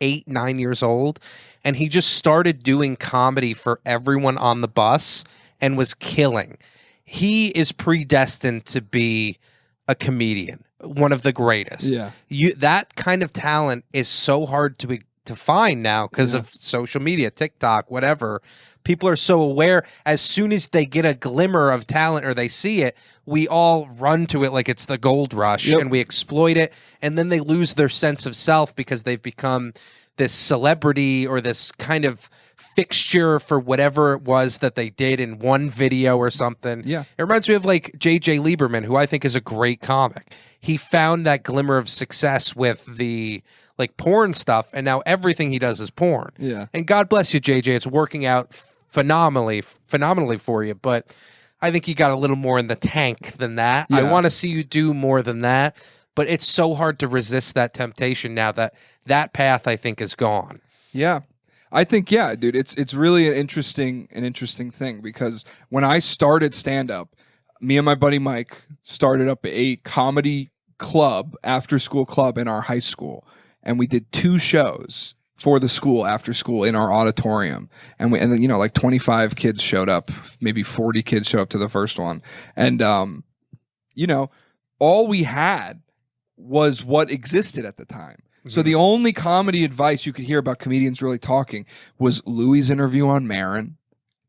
8, 9 years old. And he just started doing comedy for everyone on the bus and was killing. He is predestined to be a comedian, one of the greatest. Yeah. That kind of talent is so hard to to find now because of social media, TikTok, whatever. People are so aware. As soon as they get a glimmer of talent or they see it, we all run to it like it's the gold rush, and we exploit it, and then they lose their sense of self because they've become this celebrity or this kind of fixture for whatever it was that they did in one video or something. Yeah. It reminds me of like JJ Lieberman, who I think is a great comic. He found that glimmer of success with the like porn stuff, and now everything he does is porn. Yeah. And God bless you, JJ. It's working out phenomenally for you, but I think you got a little more in the tank than that. I want to see you do more than that, but it's so hard to resist that temptation now that path I think is gone. Yeah. I think, dude, it's really an interesting thing, because when I started stand up, me and my buddy Mike started up a comedy club, after school club in our high school, and we did 2 shows for the school after school in our auditorium, and then like 25 kids showed up, maybe 40 kids showed up to the first one, and all we had was what existed at the time. So the only comedy advice you could hear about comedians really talking was Louis' interview on Maron,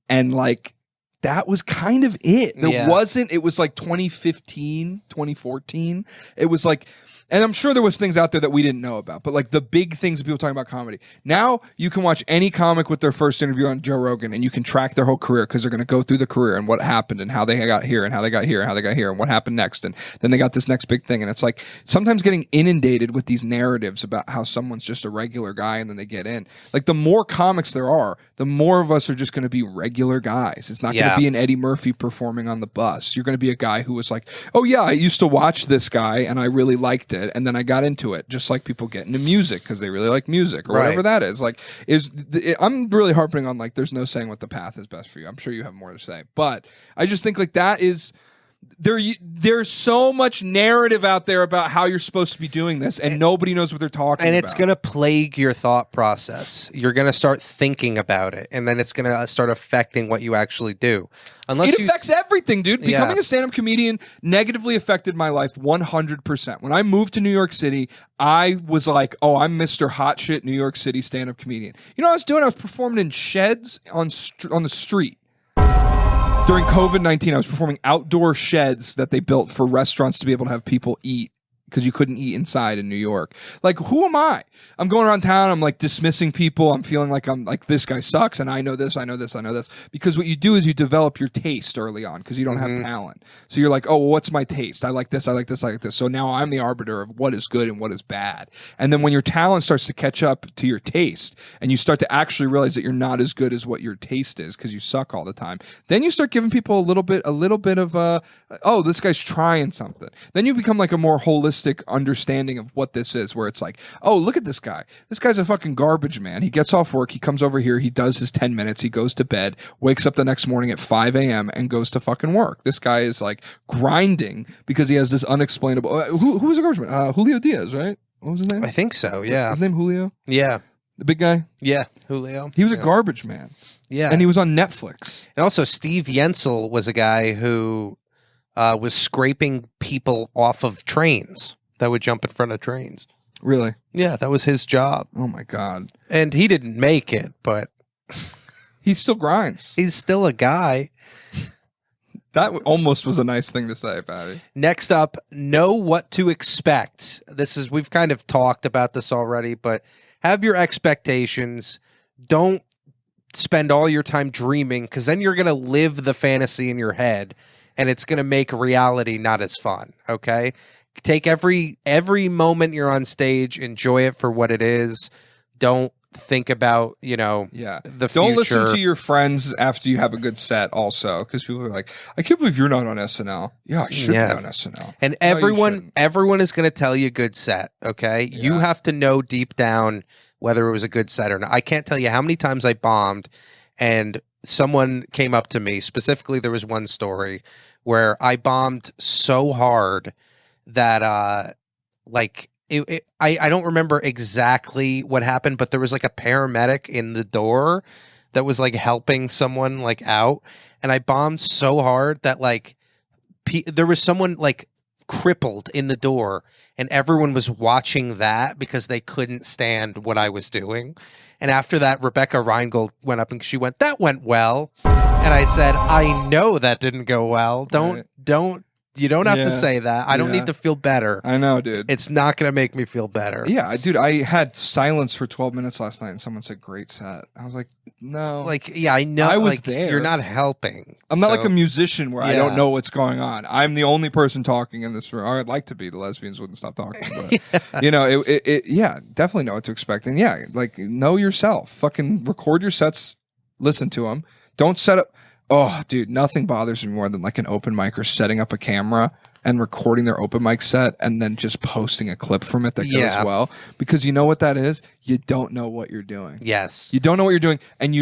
and like that was kind of it. There wasn't, it was like 2015, 2014. It was like, and I'm sure there was things out there that we didn't know about, but like the big things that people talking about comedy. Now you can watch any comic with their first interview on Joe Rogan, and you can track their whole career, because they're going to go through the career and what happened and how they got here and how they got here and how they got here and what happened next. And then they got this next big thing. And it's like sometimes getting inundated with these narratives about how someone's just a regular guy and then they get in. Like the more comics there are, the more of us are just going to be regular guys. It's not going to be an Eddie Murphy performing on the bus. You're going to be a guy who was like, oh yeah, I used to watch this guy and I really liked it, and then I got into it, just like people get into music because they really like music or whatever that is. Like, I'm really harping on like there's no saying what the path is best for you. I'm sure you have more to say, but I just think like that is there's so much narrative out there about how you're supposed to be doing this, and nobody knows what they're talking about. And it's going to plague your thought process. You're going to start thinking about it, and then it's going to start affecting what you actually do. It affects everything, dude. Becoming a stand-up comedian negatively affected my life 100%. When I moved to New York City, I was like, oh, I'm Mr. Hot Shit New York City stand-up comedian. You know what I was doing? I was performing in sheds on the street. During COVID-19, I was performing outdoor sheds that they built for restaurants to be able to have people eat, because you couldn't eat inside in New York. Like, who am I? I'm going around town. I'm like dismissing people. I'm feeling like I'm like, this guy sucks, and I know this, I know this, I know this. Because what you do is you develop your taste early on, because you don't have talent. So you're like, oh, well, what's my taste? I like this, I like this, I like this. So now I'm the arbiter of what is good and what is bad. And then when your talent starts to catch up to your taste, and you start to actually realize that you're not as good as what your taste is because you suck all the time, then you start giving people a little bit of oh, this guy's trying something. Then you become like a more holistic understanding of what this is, where it's like, oh, look at this guy. This guy's a fucking garbage man. He gets off work, he comes over here, he does his 10 minutes, he goes to bed, wakes up the next morning at 5 a.m. and goes to fucking work. This guy is like grinding because he has this unexplainable. Who was a garbage man? Julio Diaz, right? What was his name? I think so. Yeah. His name Julio? Yeah. The big guy? Yeah. Julio. He was a garbage man. Yeah. And he was on Netflix. And also Steve Yentzel was a guy who was scraping people off of trains that would jump in front of trains. Really? Yeah, that was his job. Oh my God. And he didn't make it, but he still grinds. He's still a guy. That almost was a nice thing to say, Paddy. Next up, know what to expect. We've kind of talked about this already, but have your expectations. Don't spend all your time dreaming, because then you're going to live the fantasy in your head, and it's going to make reality not as fun, okay? Take every moment you're on stage, enjoy it for what it is. Don't think about, the future. Don't listen to your friends after you have a good set also, because people are like, I can't believe you're not on SNL. Yeah, I should be on SNL. And everyone is going to tell you good set, okay? Yeah. You have to know deep down whether it was a good set or not. I can't tell you how many times I bombed and someone came up to me. Specifically, there was one story where I bombed so hard that I don't remember exactly what happened, but there was like a paramedic in the door that was like helping someone like out, and I bombed so hard that like there was someone like crippled in the door, and everyone was watching that because they couldn't stand what I was doing. And after that, Rebecca Reingold went up and she went, "That went well." And I said, "I know that didn't go well. You don't have to say that. I don't need to feel better. I know, dude. It's not going to make me feel better." Yeah, dude, I had silence for 12 minutes last night and someone said, "Great set." I was like, no. Like, yeah, I know. I was like, there. You're not helping. I'm not like a musician where I Yeah. don't know what's going on. I'm the only person talking in this room. Or I'd like to be. The lesbians wouldn't stop talking. But, you know, yeah, definitely know what to expect. And yeah, like, know yourself. Fucking record your sets. Listen to them. Don't set up. Oh, dude, nothing bothers me more than like an open mic or setting up a camera and recording their open mic set and then just posting a clip from it that goes well. Because you know what that is? You don't know what you're doing. Yes. You don't know what you're doing. And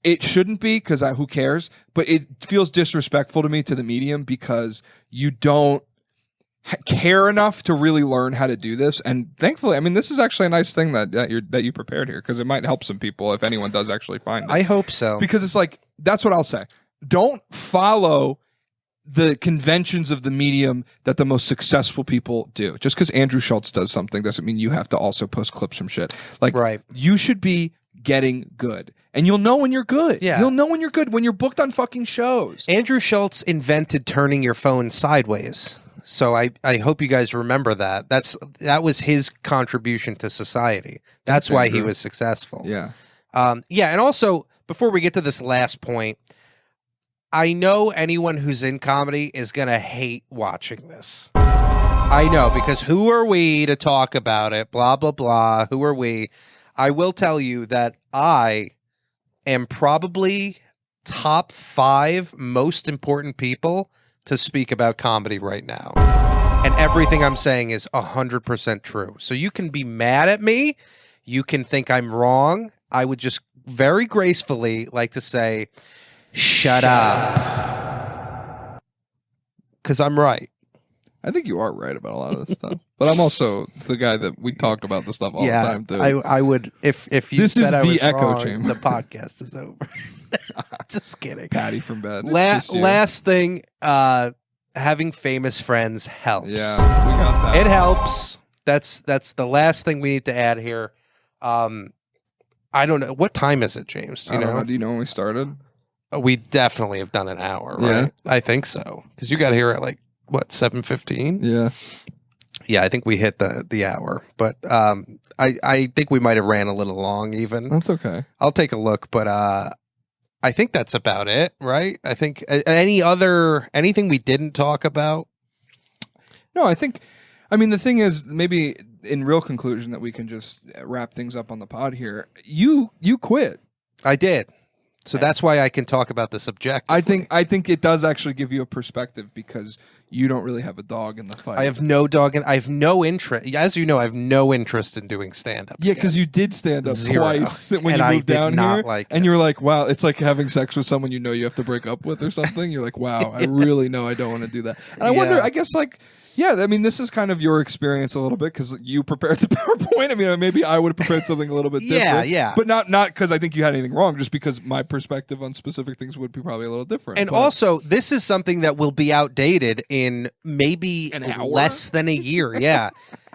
it shouldn't be, because who cares? But it feels disrespectful to me, to the medium, because you don't care enough to really learn how to do this. And thankfully, I mean, this is actually a nice thing that you prepared here, because it might help some people if anyone does actually find it. I hope so. Because it's like, that's what I'll say. Don't follow the conventions of the medium that the most successful people do. Just because Andrew Schultz does something doesn't mean you have to also post clips from shit. Like, you should be getting good. And you'll know when you're good. Yeah. You'll know when you're good, when you're booked on fucking shows. Andrew Schultz invented turning your phone sideways. So I hope you guys remember that. That was his contribution to society. That's why he was successful. Yeah. Yeah, and also, before we get to this last point, I know anyone who's in comedy is going to hate watching this. I know, because who are we to talk about it? Blah, blah, blah. Who are we? I will tell you that I am probably top 5 most important people to speak about comedy right now. And everything I'm saying is 100% true. So you can be mad at me. You can think I'm wrong. I would just very gracefully like to say, shut up. Because I'm right. I think you are right about a lot of this stuff. But I'm also the guy that we talk about this stuff all the time, too. I would, if you this said is I the was echo wrong, chamber. the podcast is over. Just kidding. Paddy from bed. Last thing, having famous friends helps. Yeah, we got that. It helps. That's the last thing we need to add here. I don't know. What time is it, James? Do you know? Do you know when we started? We definitely have done an hour, right? Yeah. I think so. Because you got here at like, what, 7:15? Yeah. Yeah, I think we hit the hour. But I think we might have ran a little long even. That's okay. I'll take a look, but I think that's about it, right? I think anything we didn't talk about? No, I mean, the thing is, maybe in real conclusion that we can just wrap things up on the pod here, you quit. I did. So that's why I can talk about this objectively. I think it does actually give you a perspective, because you don't really have a dog in the fight. I have no dog and I have no interest. As you know, I have no interest in doing stand-up. Yeah, because you did stand up Zero. twice when And you I moved did down not here, like and it. you were like, "Wow, it's like having sex with someone you know you have to break up with or something." You're like, "Wow, I really know I don't want to do that." And I wonder, I guess, like, yeah, I mean, this is kind of your experience a little bit, because you prepared the PowerPoint. I mean, maybe I would have prepared something a little bit different. Yeah. But not because I think you had anything wrong, just because my perspective on specific things would be probably a little different. And But- also, this is something that will be outdated in maybe An hour? less than a year. Yeah.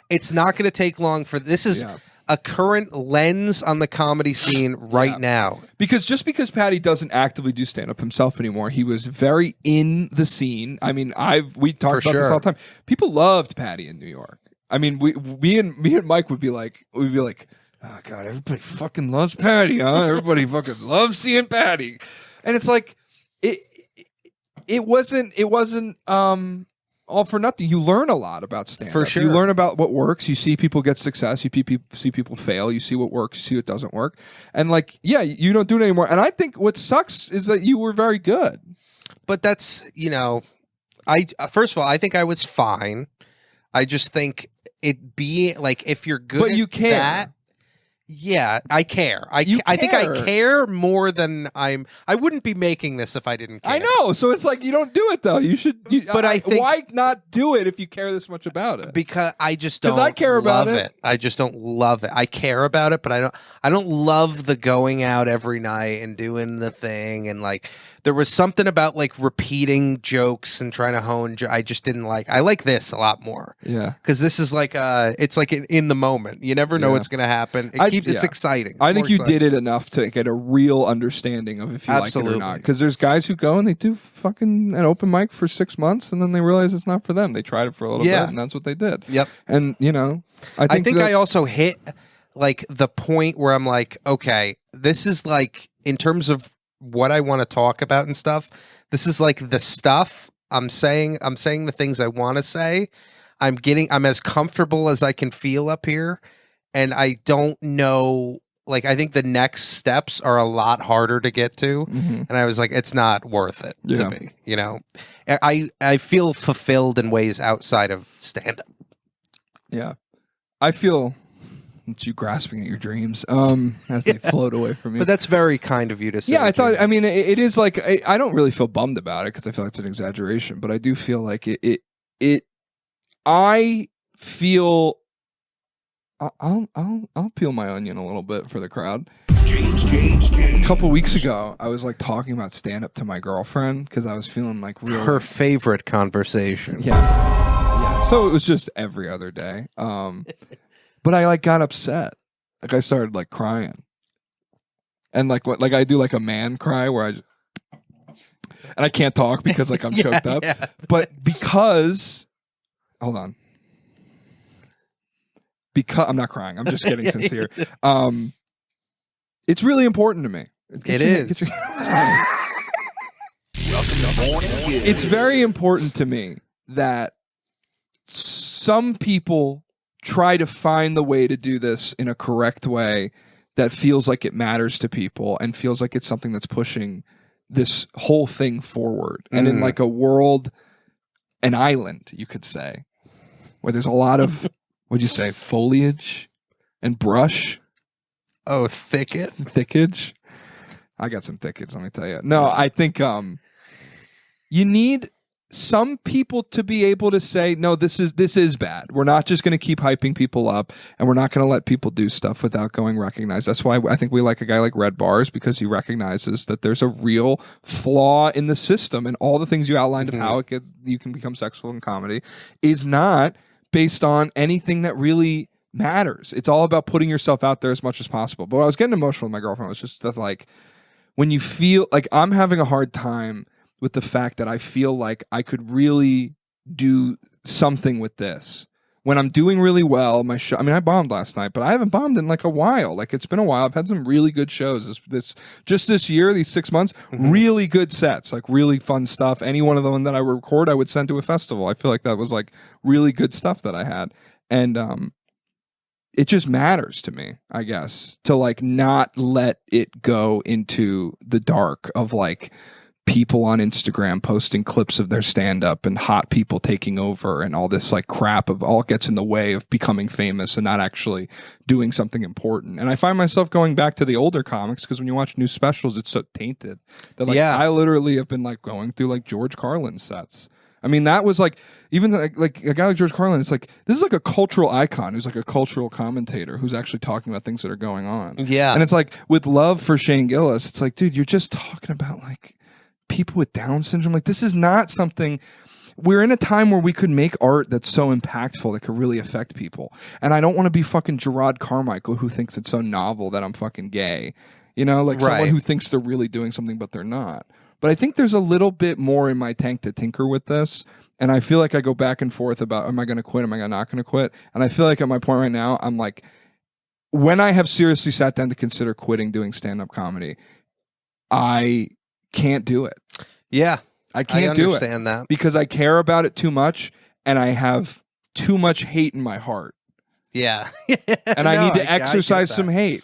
It's not going to take long for this is a current lens on the comedy scene right now. Because Paddy doesn't actively do stand-up himself anymore, he was very in the scene. I mean, we talked about this all the time. People loved Paddy in New York. I mean, me and Mike would be like, oh God, everybody fucking loves Paddy, huh? Everybody fucking loves seeing Paddy. And it's like, it wasn't all for nothing. You learn a lot about stand-up. For sure. You learn about what works. You see people get success. You see people fail. You see what works. You see what doesn't work. And like, yeah, you don't do it anymore. And I think what sucks is that you were very good. But that's, first of all, I think I was fine. I just think it being like, if you're good But at you care. that, yeah, I care. I think I care. care more than I wouldn't be making this if I didn't care. I know. So it's like, you don't do it though. You should. But I think- why not do it if you care this much about it? Because I just don't 'Cause I care about love it. I just don't love it. I care about it, but I don't love the going out every night and doing the thing and like There was something about like repeating jokes and trying to hone. I just didn't like. I like this a lot more. Yeah, because this is like it's like in the moment. You never know what's going to happen. It's exciting. I think you did it enough to get a real understanding of if you like it or not. Because there's guys who go and they do fucking an open mic for 6 months and then they realize it's not for them. They tried it for a little bit and that's what they did. Yep. And you know, I think I also hit like the point where I'm like, okay, this is like in terms of what I want to talk about and stuff. This is like the stuff I'm saying the things I want to say. I'm as comfortable as I can feel up here. And I don't know, like, I think the next steps are a lot harder to get to. And I was like, it's not worth it to me. You know, I feel fulfilled in ways outside of stand up. Yeah. I feel it's you grasping at your dreams as they float away from you. But that's very kind of you to say. Yeah, I thought, I mean, it is like, I don't really feel bummed about it because I feel like it's an exaggeration, but I do feel like I feel, I'll peel my onion a little bit for the crowd. James. A couple weeks ago, I was like talking about stand up to my girlfriend because I was feeling like her favorite conversation. Yeah. So it was just every other day. But I like got upset. Like I started like crying. And like I do like a man cry where and I can't talk because like I'm choked up. Yeah. But because hold on. Because I'm not crying. I'm just getting sincere. It's really important to me. It's very important to me that some people try to find the way to do this in a correct way that feels like it matters to people and feels like it's something that's pushing this whole thing forward. And in like a world, an island, you could say, where there's a lot of, what'd you say, foliage and brush? Oh, thickage. I got some thickage, let me tell you. No, I think you need some people to be able to say, no, this is bad. We're not just going to keep hyping people up, and we're not going to let people do stuff without going recognized. That's why I think we like a guy like Red Bars, because he recognizes that there's a real flaw in the system, and all the things you outlined of how you can become successful in comedy is not based on anything that really matters. It's all about putting yourself out there as much as possible. But I was getting emotional with my girlfriend. It was just that, like, when you feel like I'm having a hard time with the fact that I feel like I could really do something with this. When I'm doing really well, my show, I mean, I bombed last night, but I haven't bombed in like a while. Like, it's been a while. I've had some really good shows this year, these 6 months, really good sets, like really fun stuff. Any one of them that I record, I would send to a festival. I feel like that was like really good stuff that I had. And it just matters to me, I guess, to like not let it go into the dark of like people on Instagram posting clips of their stand-up and hot people taking over and all this like crap of all gets in the way of becoming famous and not actually doing something important. And I find myself going back to the older comics because when you watch new specials, it's so tainted that like I literally have been like going through like George Carlin sets. I mean, that was like, even like a guy like George Carlin, it's like, this is like a cultural icon who's like a cultural commentator who's actually talking about things that are going on. Yeah. And it's like, with love for Shane Gillis, it's like, dude, you're just talking about like people with Down syndrome. Like, this is not something. We're in a time where we could make art that's so impactful that could really affect people. And I don't want to be fucking Gerard Carmichael who thinks it's so novel that I'm fucking gay. You know, like someone who thinks they're really doing something but they're not. But I think there's a little bit more in my tank to tinker with this. And I feel like I go back and forth about, am I going to quit? Am I not going to quit? And I feel like at my point right now, I'm like, when I have seriously sat down to consider quitting doing stand-up comedy, I can't do it. Yeah. I can't do it. I understand that. Because I care about it too much and I have too much hate in my heart. Yeah. And I need to exercise some hate.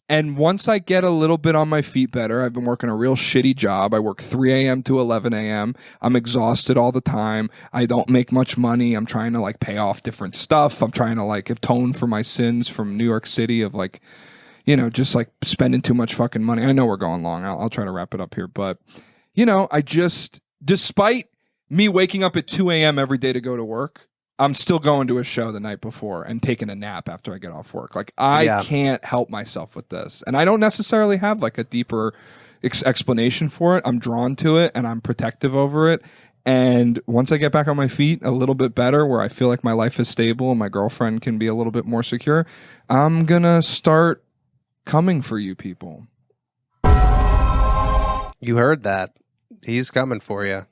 And once I get a little bit on my feet better, I've been working a real shitty job. I work 3 a.m. to 11 a.m. I'm exhausted all the time. I don't make much money. I'm trying to like pay off different stuff. I'm trying to like atone for my sins from New York City of like, you know, just like spending too much fucking money. I know we're going long. I'll try to wrap it up here. But, you know, I just, despite me waking up at 2 a.m. every day to go to work, I'm still going to a show the night before and taking a nap after I get off work. Like, I can't help myself with this. And I don't necessarily have like a deeper explanation for it. I'm drawn to it and I'm protective over it. And once I get back on my feet a little bit better, where I feel like my life is stable and my girlfriend can be a little bit more secure, I'm going to start coming for you people. You heard that. He's coming for you.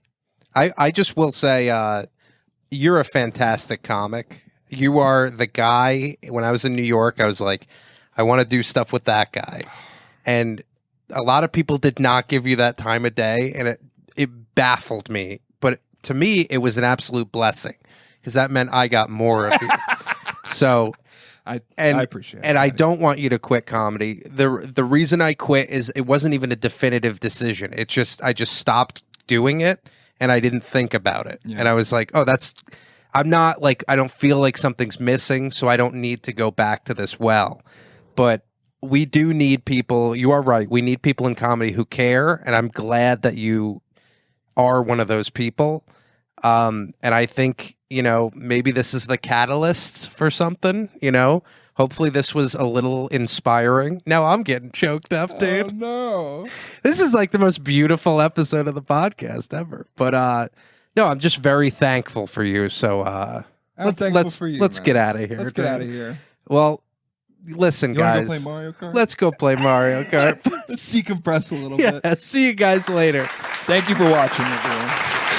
I just will say, you're a fantastic comic. You are the guy. When I was in New York, I was like, I want to do stuff with that guy. And a lot of people did not give you that time of day, and it baffled me. But to me, it was an absolute blessing because that meant I got more of you. So I appreciate it. And I don't want you to quit comedy. The reason I quit is it wasn't even a definitive decision. I just stopped doing it and I didn't think about it. Yeah. And I was like, oh, I'm not like, I don't feel like something's missing, so I don't need to go back to this well. But we do need people. You are right. We need people in comedy who care. And I'm glad that you are one of those people. And I think, maybe this is the catalyst for something, Hopefully this was a little inspiring. Now I'm getting choked up, dude. Oh, no. This is like the most beautiful episode of the podcast ever. But no, I'm just very thankful for you. So I'm thankful for you. Let's man. get out of here. Let's get out of here. Well, listen, You wanna guys. go play Mario Kart? Let's go play Mario Kart. Let's decompress a little Yeah, bit. see you guys later. Thank you for watching, everyone.